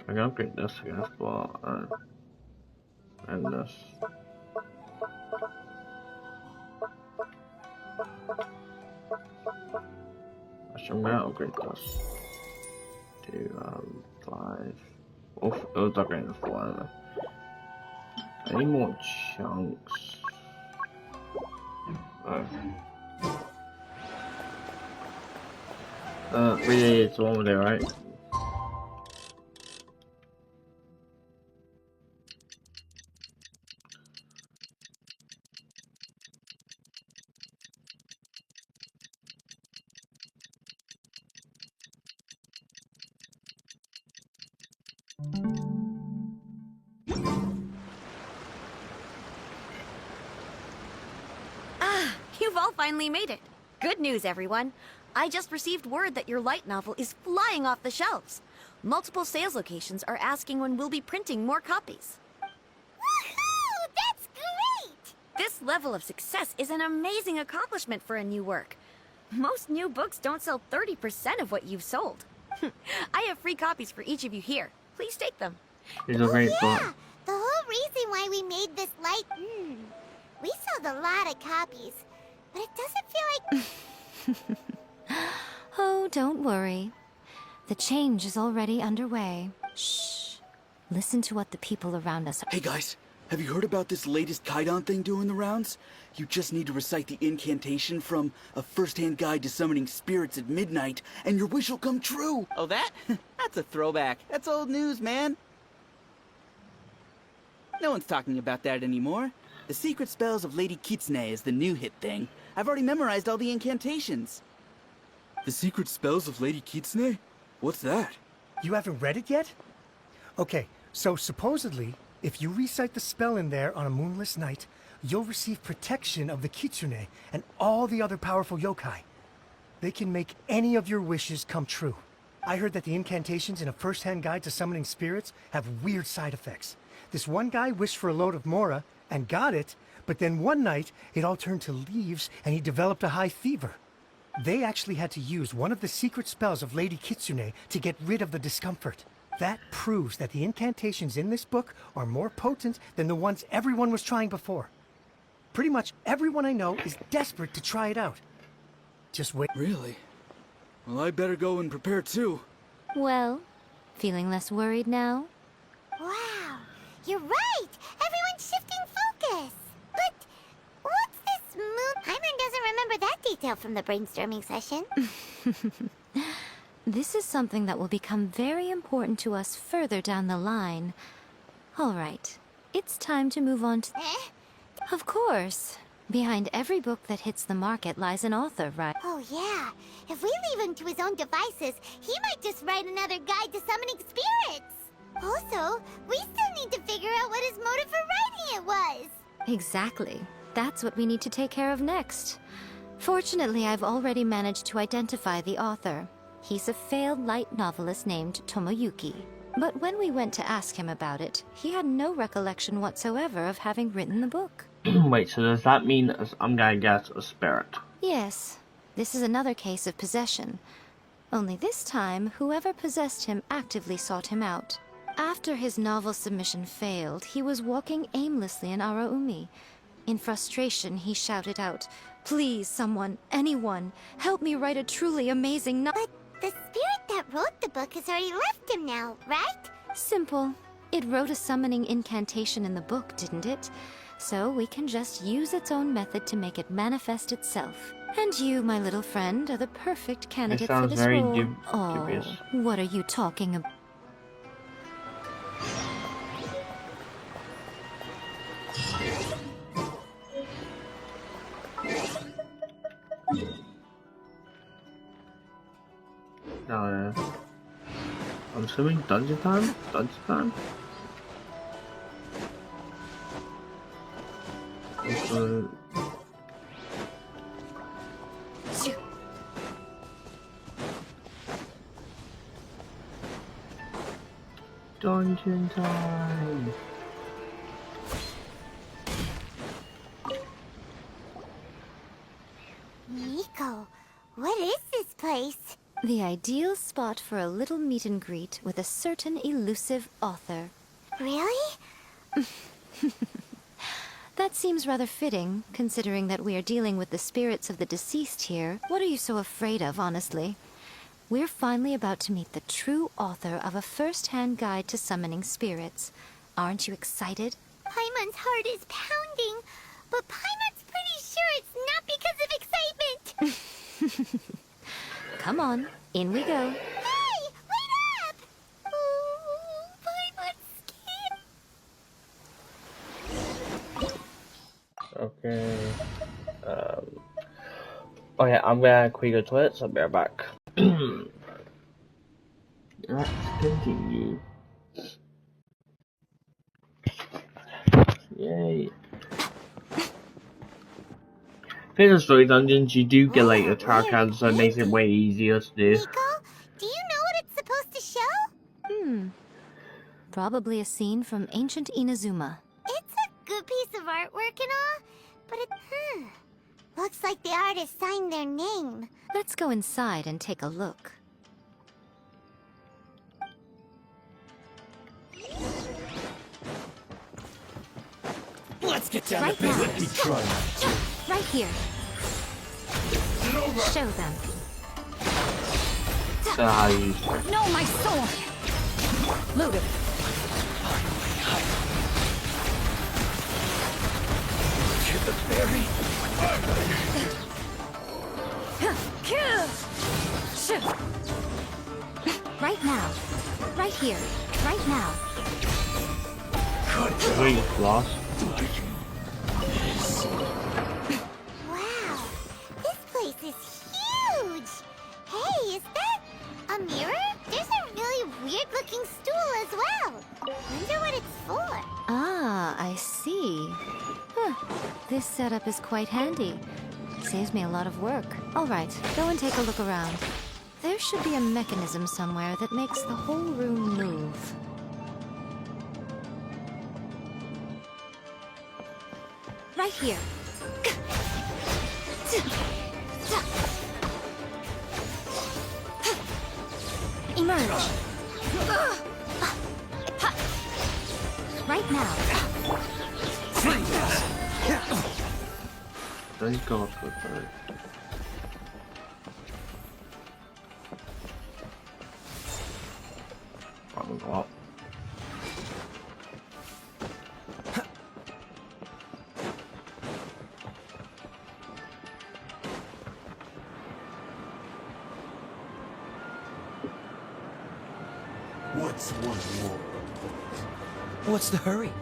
I gotta pick this again, but and this. Actually, I'm gonna upgrade this to 5. Oh, it was upgrading to 4. I don't know. I need more chunks. Oh. 388's the one over there, right? You've all finally made it. Good news, everyone. I just received word that your light novel is flying off the shelves. Multiple sales locations are asking when we'll be printing more copies. Woohoo! That's great! This level of success is an amazing accomplishment for a new work. Most new books don't sell 30% of what you've sold. I have free copies for each of you here. Please take them. These are great Yeah, the whole reason why we made this light... We sold a lot of copies, but it doesn't feel like... Oh, don't worry. The change is already underway. Shh. Listen to what the people around us are... Hey guys, have you heard about this latest Kaidan thing doing the rounds? You just need to recite the incantation from A First-Hand Guide to Summoning Spirits at Midnight, and your wish will come true! Oh, that? That's a throwback. That's old news, man. No one's talking about that anymore. The Secret Spells of Lady Kitsune is the new hit thing. I've already memorized all the incantations. The Secret Spells of Lady Kitsune? What's that? You haven't read it yet? Okay, so supposedly, if you recite the spell in there on a moonless night, you'll receive protection of the Kitsune and all the other powerful yokai. They can make any of your wishes come true. I heard that the incantations in A First-Hand Guide to Summoning Spirits have weird side effects. This one guy wished for a load of mora and got it, but then one night it all turned to leaves and he developed a high fever. They actually had to use one of the secret spells of Lady Kitsune to get rid of the discomfort. That proves that the incantations in this book are more potent than the ones everyone was trying before. Pretty much everyone I know is desperate to try it out. Just wait. Really? Well, I better go and prepare too. Well, feeling less worried now? Wow, you're right! Everyone's shifting focus! But what's this moon? Paimon doesn't remember that detail from the brainstorming session. This is something that will become very important to us further down the line. All right, it's time to move on to... Of course. Behind every book that hits the market lies an author, right? Oh yeah, if we leave him to his own devices, he might just write another guide to summoning spirits. Also, we still need to figure out what his motive for writing it was. Exactly. That's what we need to take care of next. Fortunately, I've already managed to identify the author. He's a failed light novelist named Tomoyuki. But when we went to ask him about it, he had no recollection whatsoever of having written the book. Wait, so does that mean I'm gonna guess a spirit? Yes. This is another case of possession. Only this time, whoever possessed him actively sought him out. After his novel submission failed, he was walking aimlessly in Araumi. In frustration, he shouted out, "Please, someone, anyone, help me write a truly amazing novel." But the spirit that wrote the book has already left him now, right? Simple. It wrote a summoning incantation in the book, didn't it? So we can just use its own method to make it manifest itself. And you, my little friend, are the perfect candidate for this role. Dubious. What are you talking about? I'm assuming dungeon time? Dungeon time? Dungeon time! Miko, what is this place? The ideal spot for a little meet and greet with a certain elusive author. Really? That seems rather fitting, considering that we are dealing with the spirits of the deceased here. What are you so afraid of, honestly? We're finally about to meet the true author of a first-hand guide to summoning spirits. Aren't you excited? Paimon's heart is pounding, but Paimon's pretty sure it's not because of excitement. Come on, in we go. Hey, wait up! Oh, Paimon's scared. Okay. Oh yeah, I'm gonna quickly go to the toilet, so I'll be right back. Let's continue. Yay. For the story dungeons, you do get like a tarot card, so it makes it way easier to do. Miko, do you know what it's supposed to show? Probably a scene from ancient Inazuma. It's a good piece of artwork and all, but it, looks like the artist signed their name. Let's go inside and take a look. Let's get down Right to business. now. Right here. Show them. No, my sword! Loaded. Get the berry. Right now. Right here. Right now. Wait, lost? Wow, this place is huge! Hey, is that a mirror? There's a really weird-looking stool as well. Wonder what it's for. Ah, I see. This setup is quite handy. Saves me a lot of work. All right, go and take a look around. There should be a mechanism somewhere that makes the whole room move. Right here. Emerge. Right now. Thank God for that. Probably go up. What's one more? What's the hurry?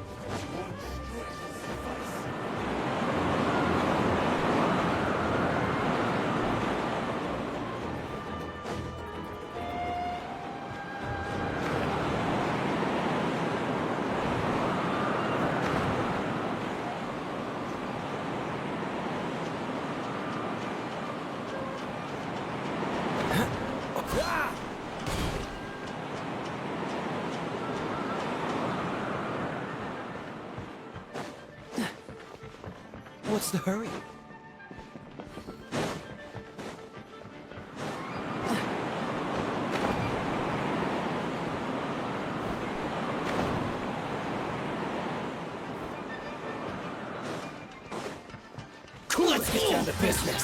What's the hurry? Let's get down to business.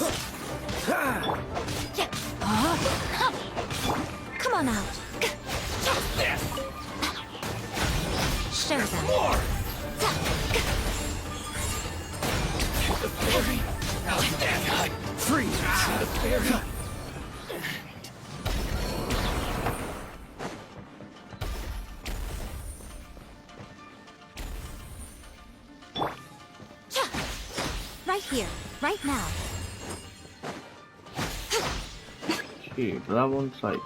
Come on out. Show them. Freeze! The fairy! Right here, right now. Gee, but that one's like...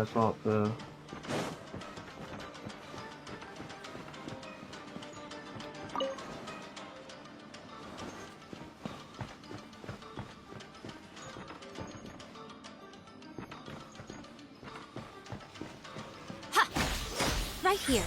it's not the... Right here.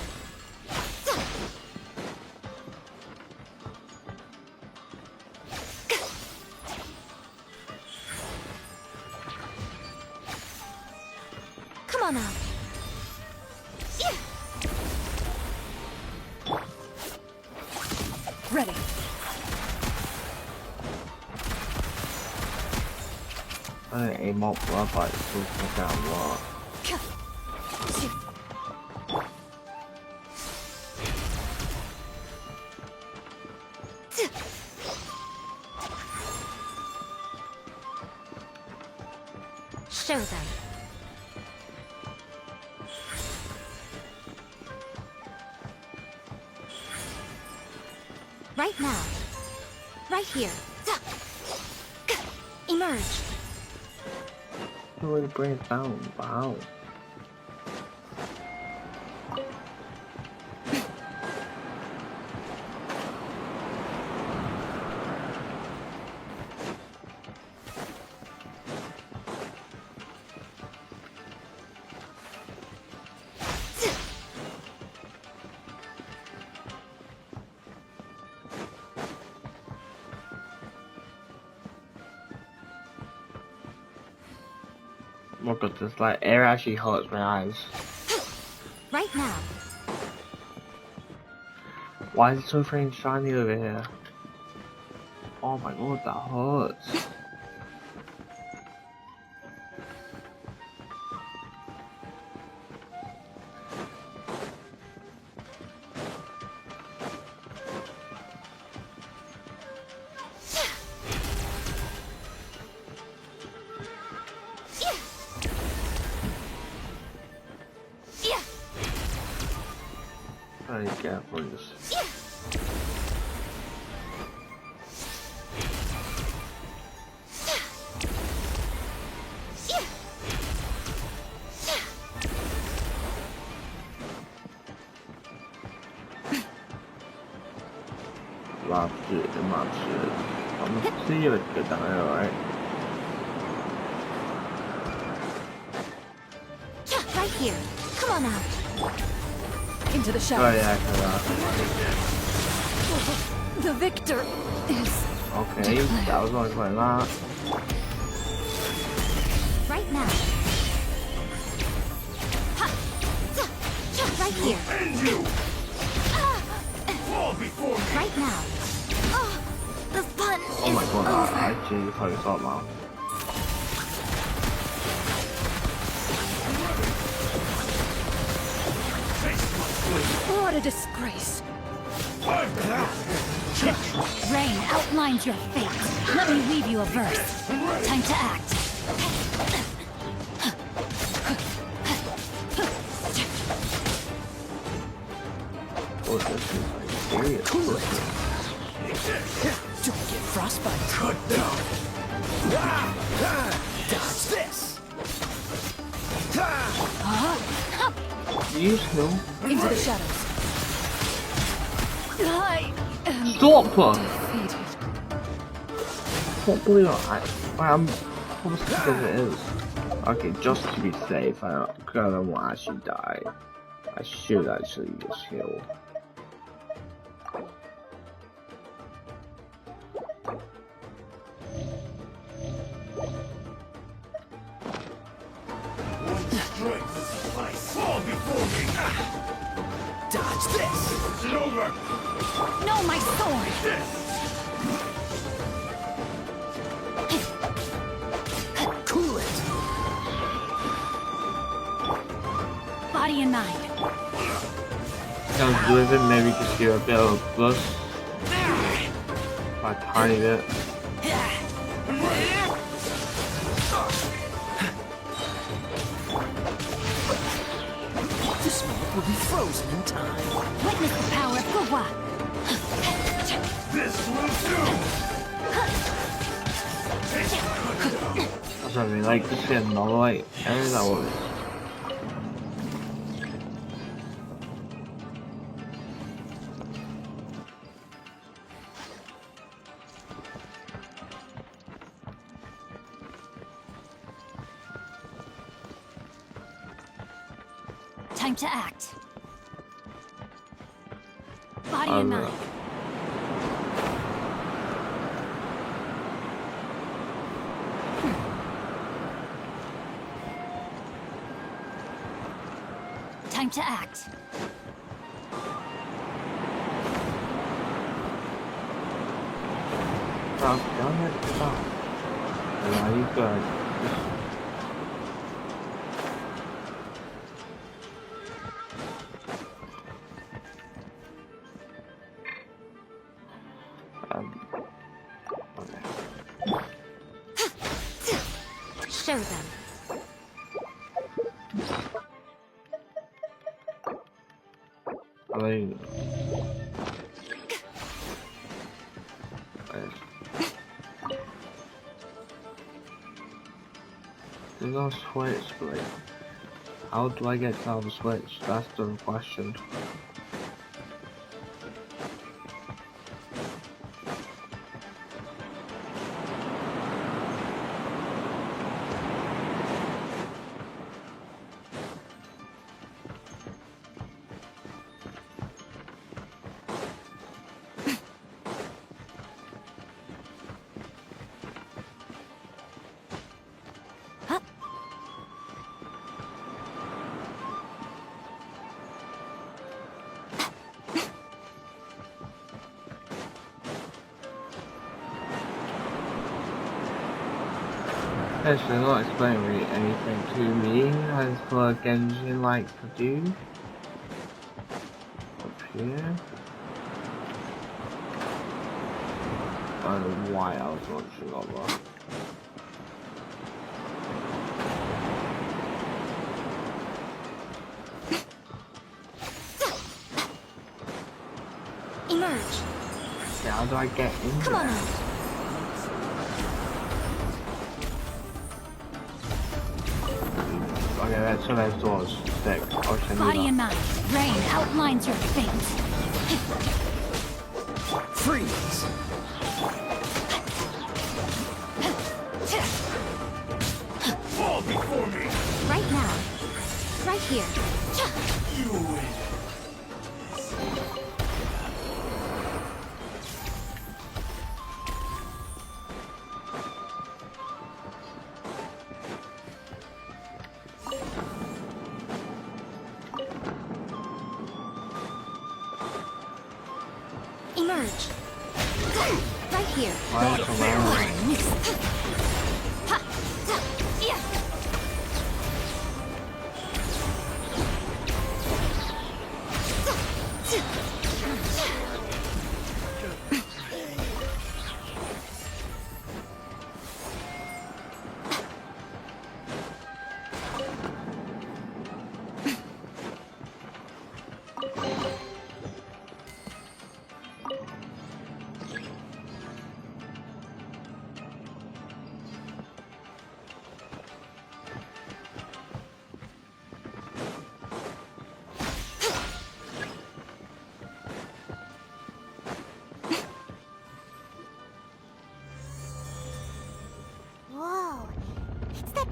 Come on out. Ready. I think aim up for fight is so fucking lot. Show them. Right now. Right here. Emerge. The way to bring it down, wow. Look at this, like, air actually hurts my eyes. Right now. Why is it so freaking shiny over here? Oh my god, that hurts. Very careful, just... Love shit and love shit. I'm gonna see if it's good down there, alright? Right here. Come on out. Into the Oh shadows. yeah, I The victor is... okay, that was always like that. Right now. Right here. And you! Fall before me! Right now. Oh, the fun Oh my god, I actually probably thought now. What a disgrace. I'm Rain outlines your fate. Let me weave you a verse. Time to act. Oh, this is like serious. Cool it. Don't get frostbite. cut down! Dodge this. Use heal. Into the shadows. I am Stop! defeated. Can't believe I'm almost as it is. Okay, just to be safe, I don't want to actually die. I should actually use heal. Dodge this! It's over! No, my sword! Cool it! Body and mind. Sounds good, maybe just give a bit of a boost. By a tiny bit. This smoke will be frozen in time. Witness the power of Gugwa. This will do! That's what I mean, like, just get another light. Every that was. Time to act. Body and mind. Time to act. Stop, damn it, stop. Yeah, you good. Show them. There you go. There's no switch, but like, how do I get to the switch? That's the question. Actually, they're not explaining really anything to me as what Genjin likes to do. Up here. I don't know why I was watching all that. Emerge. Yeah, how do I get in Come there? on. Okay, that's so those doors. Stick. Okay, Body and mind. Rain outlines your fate. Freeze! Fall before me! Right now. Right here. You win! Emerge. Right here. Why is it around? Ha! Yeah!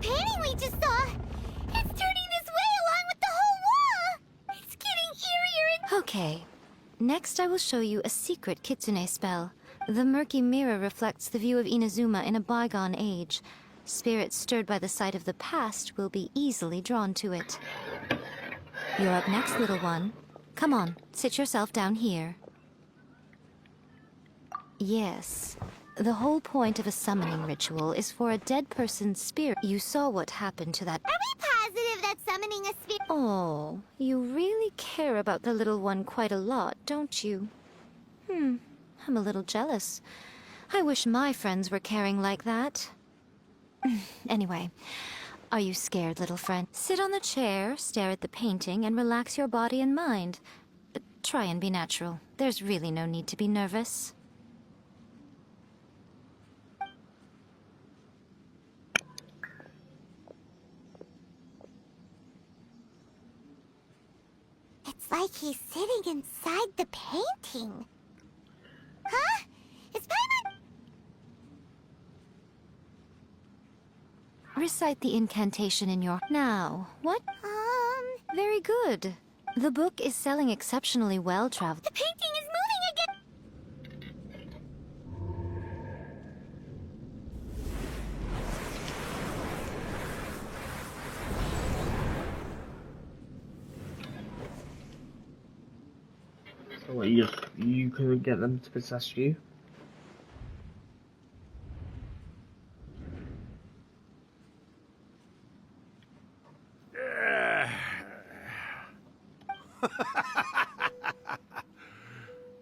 painting we just saw! It's turning this way along with the whole wall! It's getting eerier and... Okay. Next I will show you a secret kitsune spell. The murky mirror reflects the view of Inazuma in a bygone age. Spirits stirred by the sight of the past will be easily drawn to it. You're up next, little one. Come on, sit yourself down here. Yes. The whole point of a summoning ritual is for a dead person's spirit. You saw what happened to that... Are we positive that summoning a spirit... Oh, you really care about the little one quite a lot, don't you? I'm a little jealous. I wish my friends were caring like that. Anyway, are you scared, little friend? Sit on the chair, stare at the painting, and relax your body and mind. Try and be natural. There's really no need to be nervous. It's like he's sitting inside the painting. Huh? Is Paimon... Recite the incantation in your... Now, what? Very good. The book is selling exceptionally well, Trav. The painting is moving again! So what, you couldn't get them to possess you?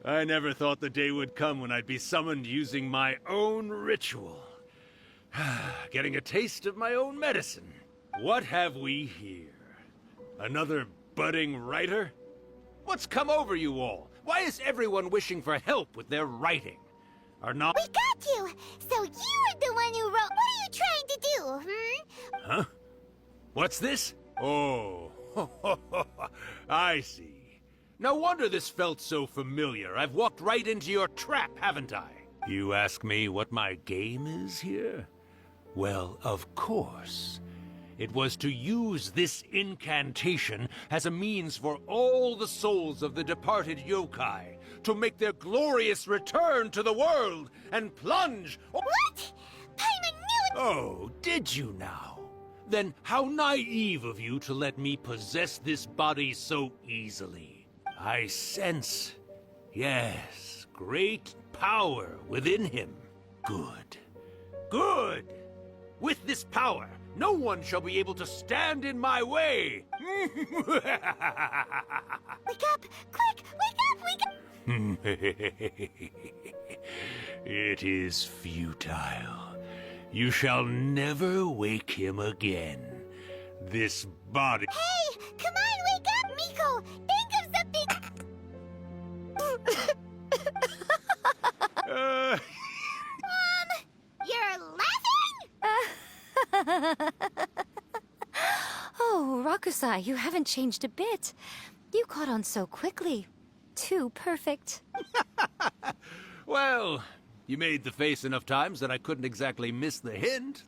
I never thought the day would come when I'd be summoned using my own ritual. Getting a taste of my own medicine. What have we here? Another budding writer? What's come over you all? Why is everyone wishing for help with their writing? Are not— We got you! So you were the one who wrote... What are you trying to do, Huh? What's this? Oh, I see. No wonder this felt so familiar. I've walked right into your trap, haven't I? You ask me what my game is here? Well, of course. It was to use this incantation as a means for all the souls of the departed yokai to make their glorious return to the world and plunge— What? Paimon knew it! Oh, did you now? Then how naive of you to let me possess this body so easily. I sense, yes, great power within him. Good. Good! With this power, no one shall be able to stand in my way! Wake up! Quick! Wake up! It is futile. You shall never wake him again. This body— Hey! Come on, wake up, Miko! Think of something! You're laughing? Oh, Rakusai, you haven't changed a bit. You caught on so quickly. Too perfect. Well, you made the face enough times that I couldn't exactly miss the hint.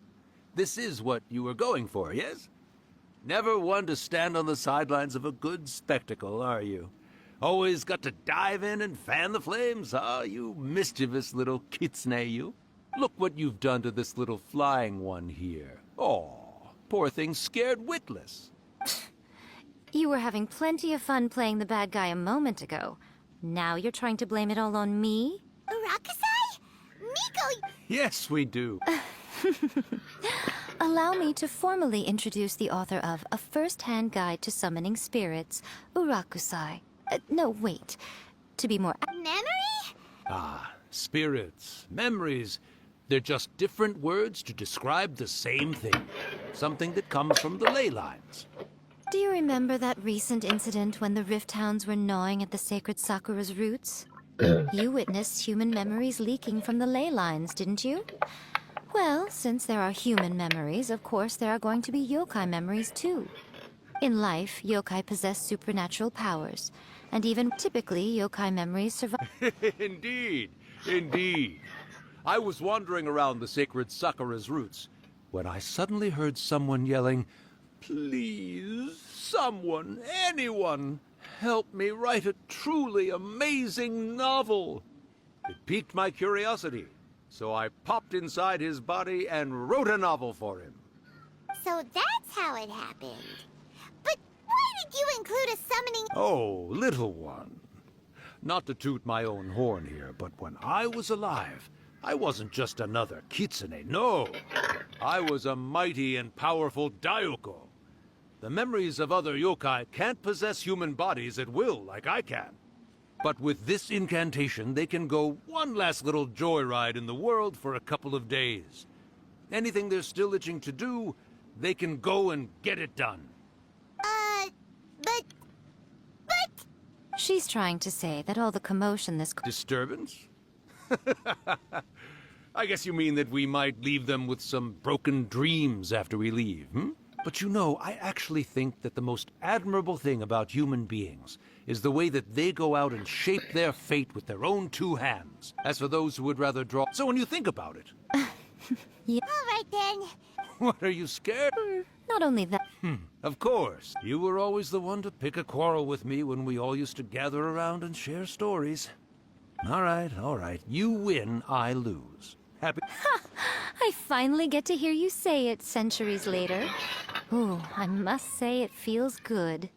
This is what you were going for, yes? Never one to stand on the sidelines of a good spectacle, are you? Always got to dive in and fan the flames, huh? You mischievous little kitsune, you. Look what you've done to this little flying one here. Oh, poor thing scared witless. You were having plenty of fun playing the bad guy a moment ago. Now you're trying to blame it all on me? Rakusai? Miko! Yes, we do. Allow me to formally introduce the author of A First-Hand Guide to Summoning Spirits, Urakusai. No, wait. To be more... Memory? Ah, spirits, memories. They're just different words to describe the same thing. Something that comes from the ley lines. Do you remember that recent incident when the Rift Hounds were gnawing at the sacred Sakura's roots? You witnessed human memories leaking from the ley lines, didn't you? Well, since there are human memories, of course there are going to be yokai memories too. In life, yokai possess supernatural powers, and even typically yokai memories survive. Indeed, indeed. I was wandering around the sacred Sakura's roots. when I suddenly heard someone yelling, "Please, someone, anyone, help me write a truly amazing novel." It piqued my curiosity, so I popped inside his body and wrote a novel for him. So that's how it happened. But why did you include a summoning? Oh, little one. Not to toot my own horn here, but when I was alive, I wasn't just another kitsune, no. I was a mighty and powerful daioko. The memories of other yokai can't possess human bodies at will like I can. But with this incantation, they can go one last little joyride in the world for a couple of days. Anything they're still itching to do, they can go and get it done. But... She's trying to say that all the commotion this... Disturbance? I guess you mean that we might leave them with some broken dreams after we leave, hmm? But you know, I actually think that the most admirable thing about human beings is the way that they go out and shape their fate with their own two hands. As for those who would rather draw... So when you think about it... Yeah. All right, then. What, are you scared? Not only that... Of course. You were always the one to pick a quarrel with me when we all used to gather around and share stories. All right. You win, I lose. Happy... I finally get to hear you say it centuries later. Ooh, I must say it feels good.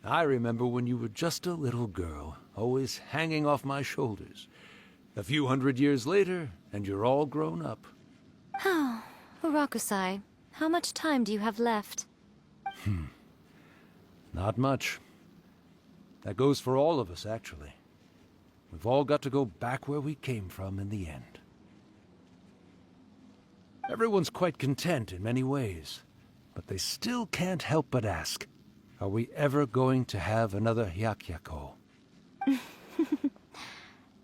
I remember when you were just a little girl, always hanging off my shoulders. A few hundred years later, and you're all grown up. Oh, Urakusai, how much time do you have left? Not much. That goes for all of us, actually. We've all got to go back where we came from in the end. Everyone's quite content in many ways, but they still can't help but ask, are we ever going to have another Hyakyako?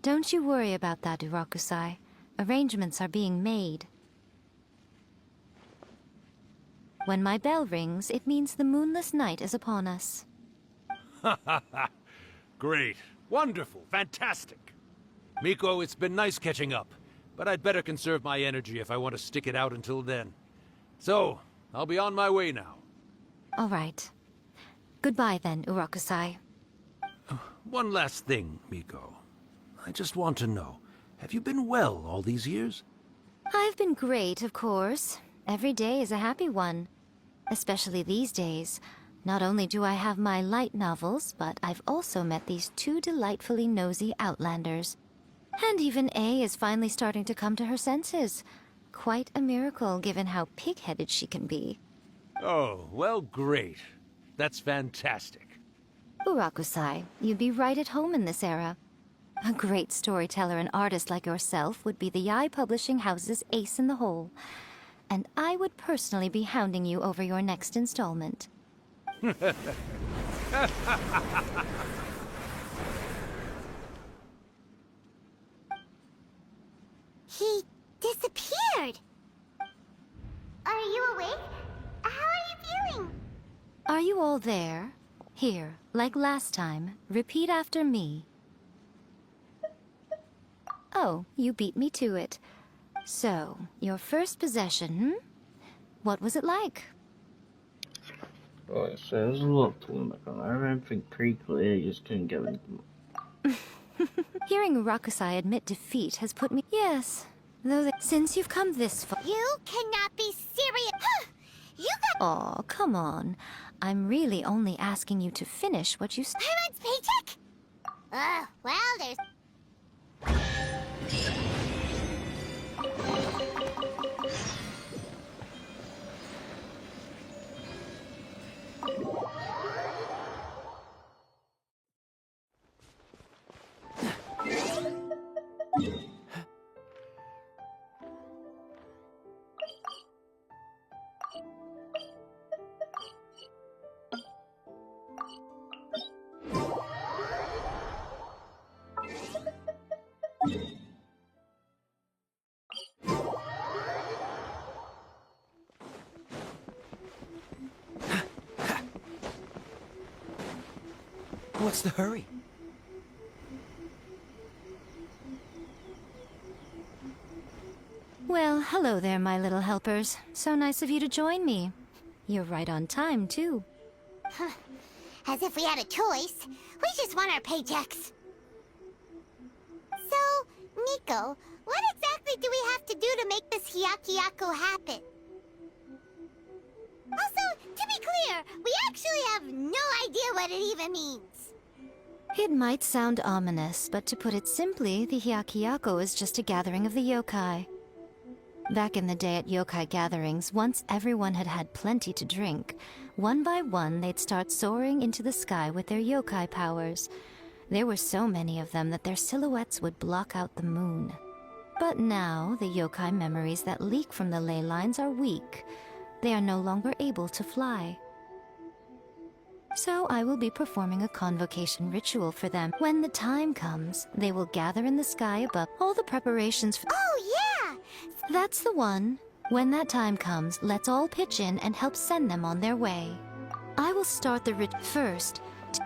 Don't you worry about that, Urakusai. Arrangements are being made. When my bell rings, it means the moonless night is upon us. Great. Wonderful. Fantastic. Miko, it's been nice catching up, but I'd better conserve my energy if I want to stick it out until then. So, I'll be on my way now. All right. Goodbye then, Urakusai. One last thing, Miko. I just want to know, have you been well all these years? I've been great, of course. Every day is a happy one. Especially these days. Not only do I have my light novels, but I've also met these two delightfully nosy outlanders. And even A is finally starting to come to her senses. Quite a miracle, given how pig-headed she can be. Oh, well, great. That's fantastic. Urakusai, you'd be right at home in this era. A great storyteller and artist like yourself would be the Yaoi Publishing House's ace in the hole. And I would personally be hounding you over your next installment. He disappeared. Are you awake? How are you feeling? Are you all there? Here, like last time, repeat after me. Oh, you beat me to it. So, your first possession, What was it like? Right, so there's a lot to them. I have everything pretty clear, you just couldn't get into them. Hearing Urakusai admit defeat has put me... Yes, though since you've come this far... You cannot be serious! You got... Aw, come on. I'm really only asking you to finish what you... Paimon paycheck? Well, there's... What's the hurry? hello there, my little helpers. So nice of you to join me. You're right on time, too. As if we had a choice. We just want our paychecks. So, Nico, what exactly do we have to do to make this Hyakyako happen? Also, to be clear, we actually have no idea what it even means. It might sound ominous, but to put it simply, the Hyakyako is just a gathering of the yokai. Back in the day at yokai gatherings, once everyone had had plenty to drink, one by one they'd start soaring into the sky with their yokai powers. There were so many of them that their silhouettes would block out the moon. But now, the yokai memories that leak from the ley lines are weak. They are no longer able to fly. So I will be performing a convocation ritual for them. When the time comes, they will gather in the sky above. All the preparations for— Oh, yeah! That's the one. When that time comes, let's all pitch in and help send them on their way. I will start the ritual first.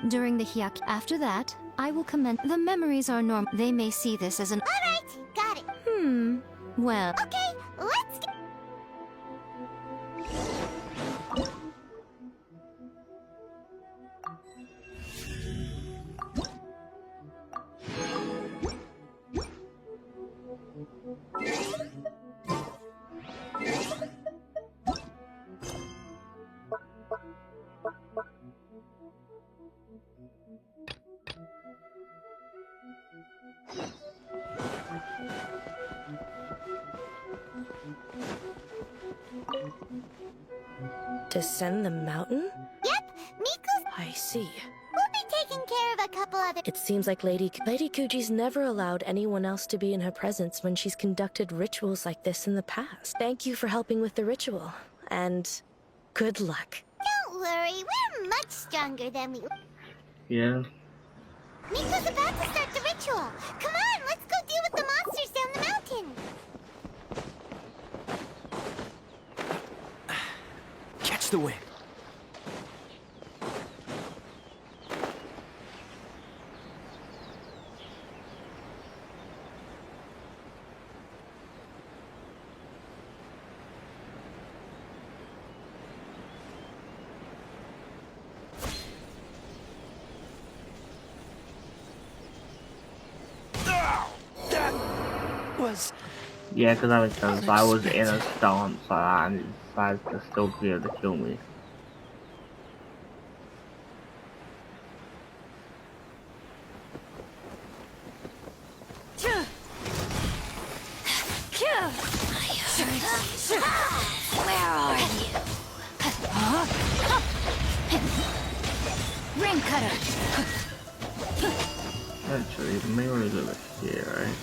During the hyak. After that, I will commence. The memories are normal. They may see this as an— Alright, got it. Well— Okay, let's get— Descend the mountain? Yep, Miko's— I see. We'll be taking care of a couple other— It seems like Lady Kuji's never allowed anyone else to be in her presence when she's conducted rituals like this in the past. Thank you for helping with the ritual, and good luck. Don't worry, we're much stronger than we— Yeah. Miko's about to start the ritual. Come on, let's go deal with the monsters down the mountain. Catch the wind. Yeah, because that makes sense. I was in a stance like that and he decided to still be able to kill me. Where are you? Ring cutter. Actually, the mirror is over here, right?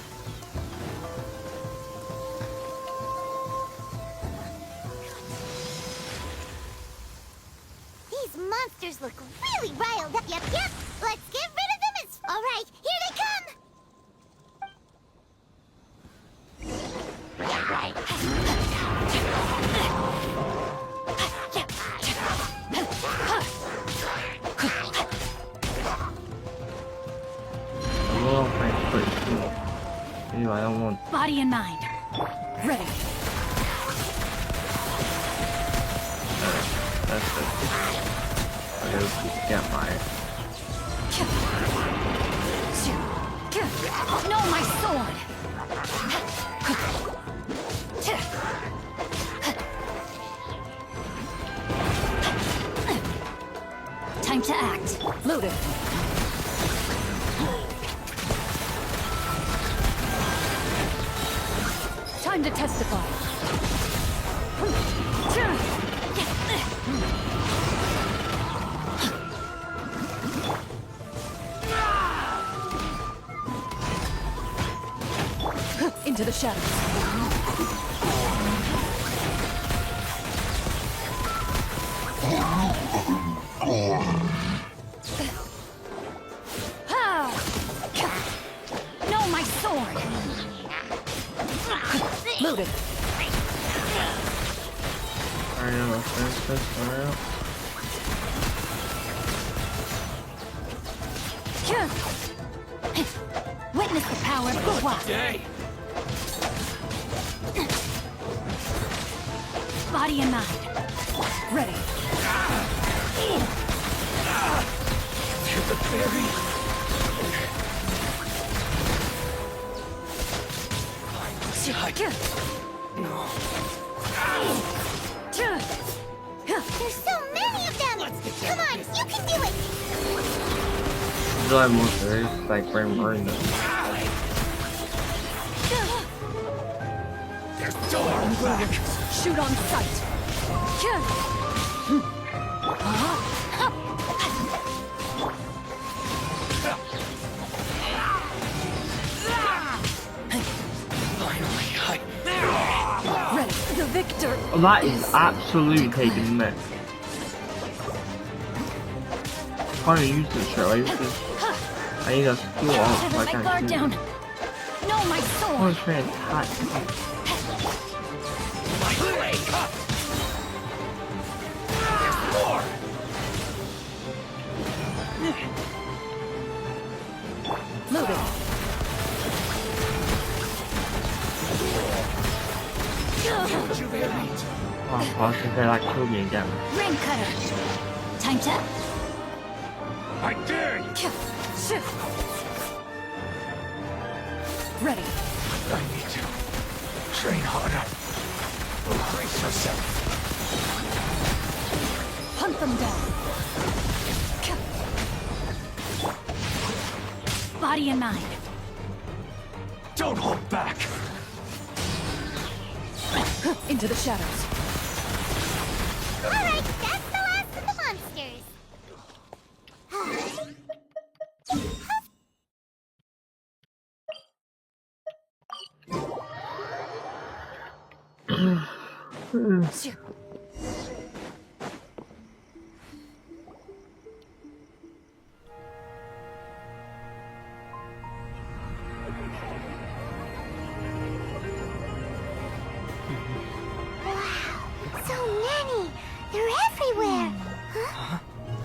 These monsters look really riled up. Yep, let's get rid of them as— Alright, here they come! Well, thanks, pretty cool. Anyway, I don't want— Body and mind. Ready. That's it. I gotta get my— No, my sword. Time to act. Loaded. Time to testify. Into the shadows. No, my sword. Loaded. Alright, I'm gonna finish this one out. Witness the power of the wild. Body and mind. Ready. The fairy. No. There's so many of them! Come on, you can do it! Do I monster is like brain burn them. Shoot on sight. Ready, the victor. Oh, that is absolute taking the miss. Can't even use this shit. I need a skill off so I My can't guard shoot down. him. No, my sword. Oh, it's very attack. Moving. Oh, I was gonna say that killed me again. Rain cutter. Time to. I dare you! Ready. I need to train harder. Brace yourself. Hunt them down. Body and mind. Don't hold back. Into the shadows. Alright, that's the last of the monsters.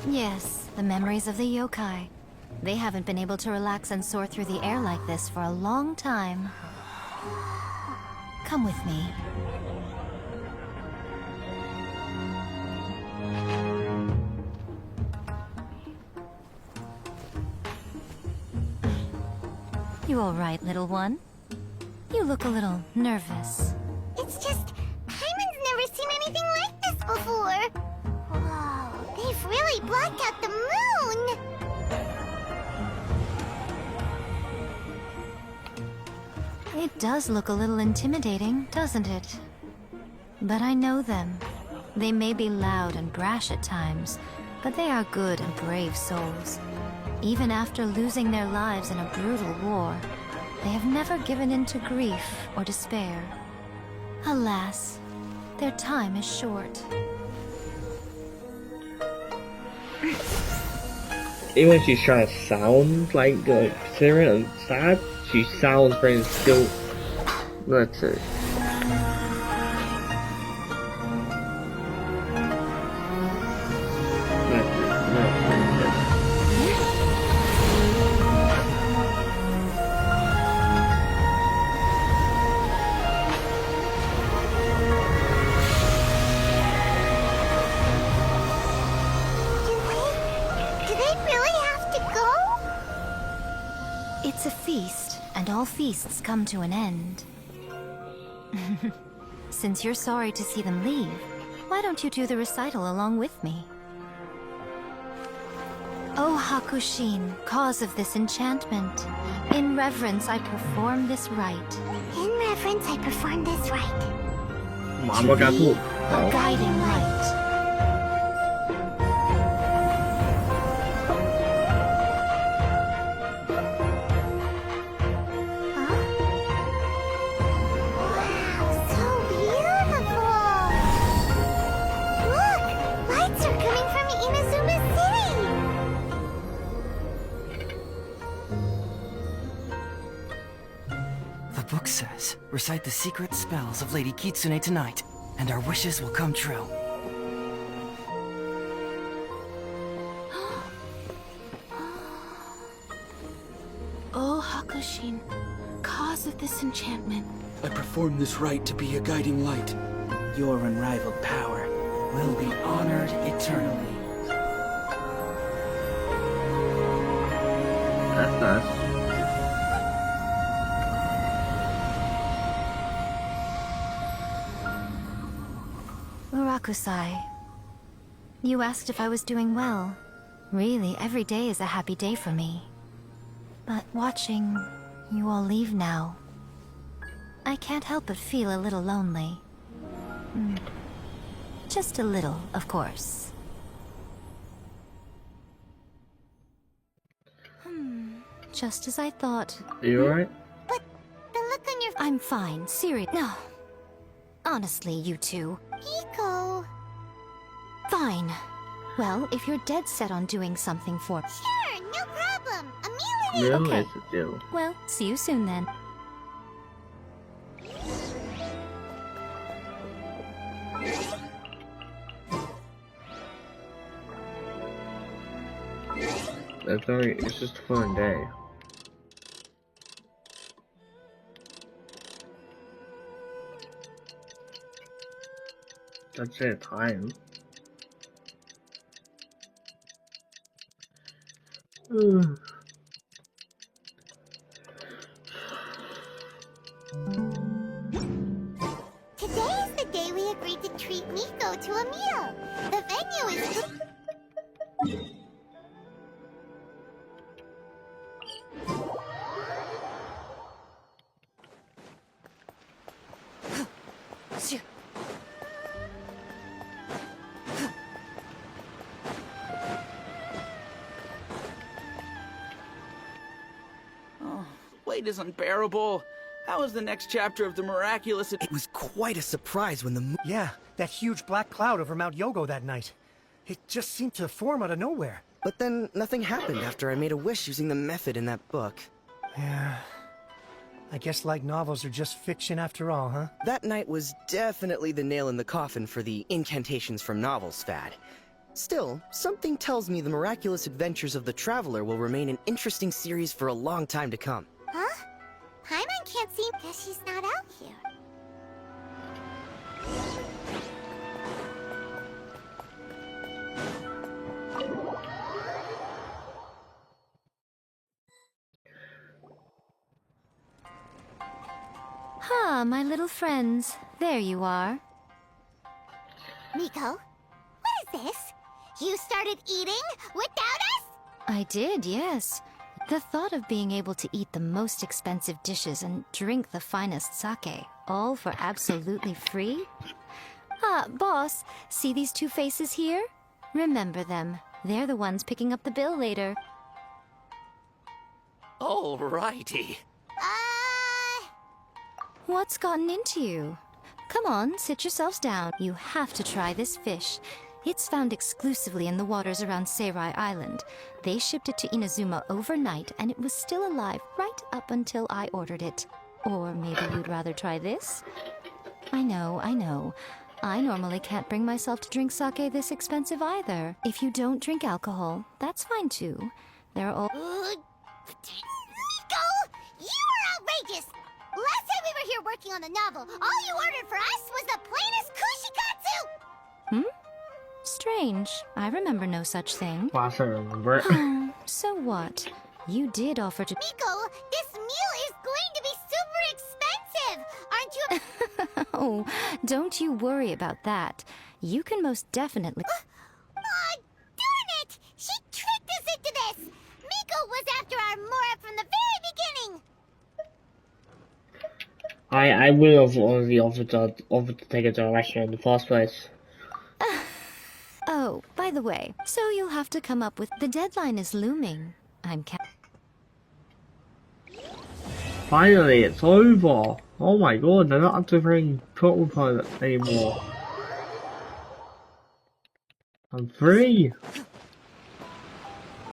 Yes, the memories of the yokai. They haven't been able to relax and soar through the air like this for a long time. Come with me. You all right, little one? You look a little nervous. It's just, Paimon's never seen anything like this before. Whoa, they've really blocked out the moon! It does look a little intimidating, doesn't it? But I know them. They may be loud and brash at times, but they are good and brave souls. Even after losing their lives in a brutal war, they have never given in to grief or despair. Alas, their time is short. Even when she's trying to sound like considerate and sad, she sounds very still. Let's see. It's a feast, and all feasts come to an end. Since you're sorry to see them leave, why don't you do the recital along with me? O Hakushin, cause of this enchantment, in reverence I perform this rite. In reverence I perform this rite. Mama got to a guiding light. The book says, recite the secret spells of Lady Kitsune tonight, and our wishes will come true. O Hakushin, cause of this enchantment. I perform this rite to be a guiding light. Your unrivaled power will be honored eternally. That's nice. Murakusai, you asked if I was doing well. Really, every day is a happy day for me. But watching you all leave now, I can't help but feel a little lonely. Just a little, of course. Just as I thought. Are you alright? But the look on your... I'm fine, serious. No. Honestly, you two. Miko... Fine. Well, if you're dead set on doing something for... Sure, no problem. A meal Real Okay. nice to do. Well, see you soon then. That's alright, it's just a fun day. That's it, time. Today is the day we agreed to treat Miko to a meal. The venue is... Wait is unbearable. How is the next chapter of the miraculous... It was quite a surprise when the Yeah, that huge black cloud over Mount Yogo that night. It just seemed to form out of nowhere. But then nothing happened after I made a wish using the method in that book. Yeah. I guess light novels are just fiction after all, huh? That night was definitely the nail in the coffin for the incantations from novels fad. Still, something tells me the miraculous adventures of the Traveler will remain an interesting series for a long time to come. Huh? Paimon can't seem... Guess she's not out here. Ah, my little friends. There you are. Miko, what is this? You started eating without us? I did, yes. The thought of being able to eat the most expensive dishes and drink the finest sake, all for absolutely free? Ah, boss, see these two faces here? Remember them. They're the ones picking up the bill later. Alrighty. What's gotten into you? Come on, sit yourselves down. You have to try this fish. It's found exclusively in the waters around Seirai Island. They shipped it to Inazuma overnight, and it was still alive right up until I ordered it. Or maybe you'd rather try this? I know, I know. I normally can't bring myself to drink sake this expensive either. If you don't drink alcohol, that's fine too. There are all... Miko! You are outrageous! Last time we were here working on the novel, all you ordered for us was the plainest kushikatsu! Strange. I remember no such thing. Boss, I remember. Oh, so what? You did offer to... Miko, this meal is going to be super expensive! Aren't you... Oh, don't you worry about that. You can most definitely... Darn it! She tricked us into this! Miko was after our Mora from the very beginning! I would have already offered to take a direction in the first place. Oh, by the way, so you'll have to come up with... The deadline is looming. I'm Finally, it's over! Oh my god, they're not delivering prototype anymore. I'm free!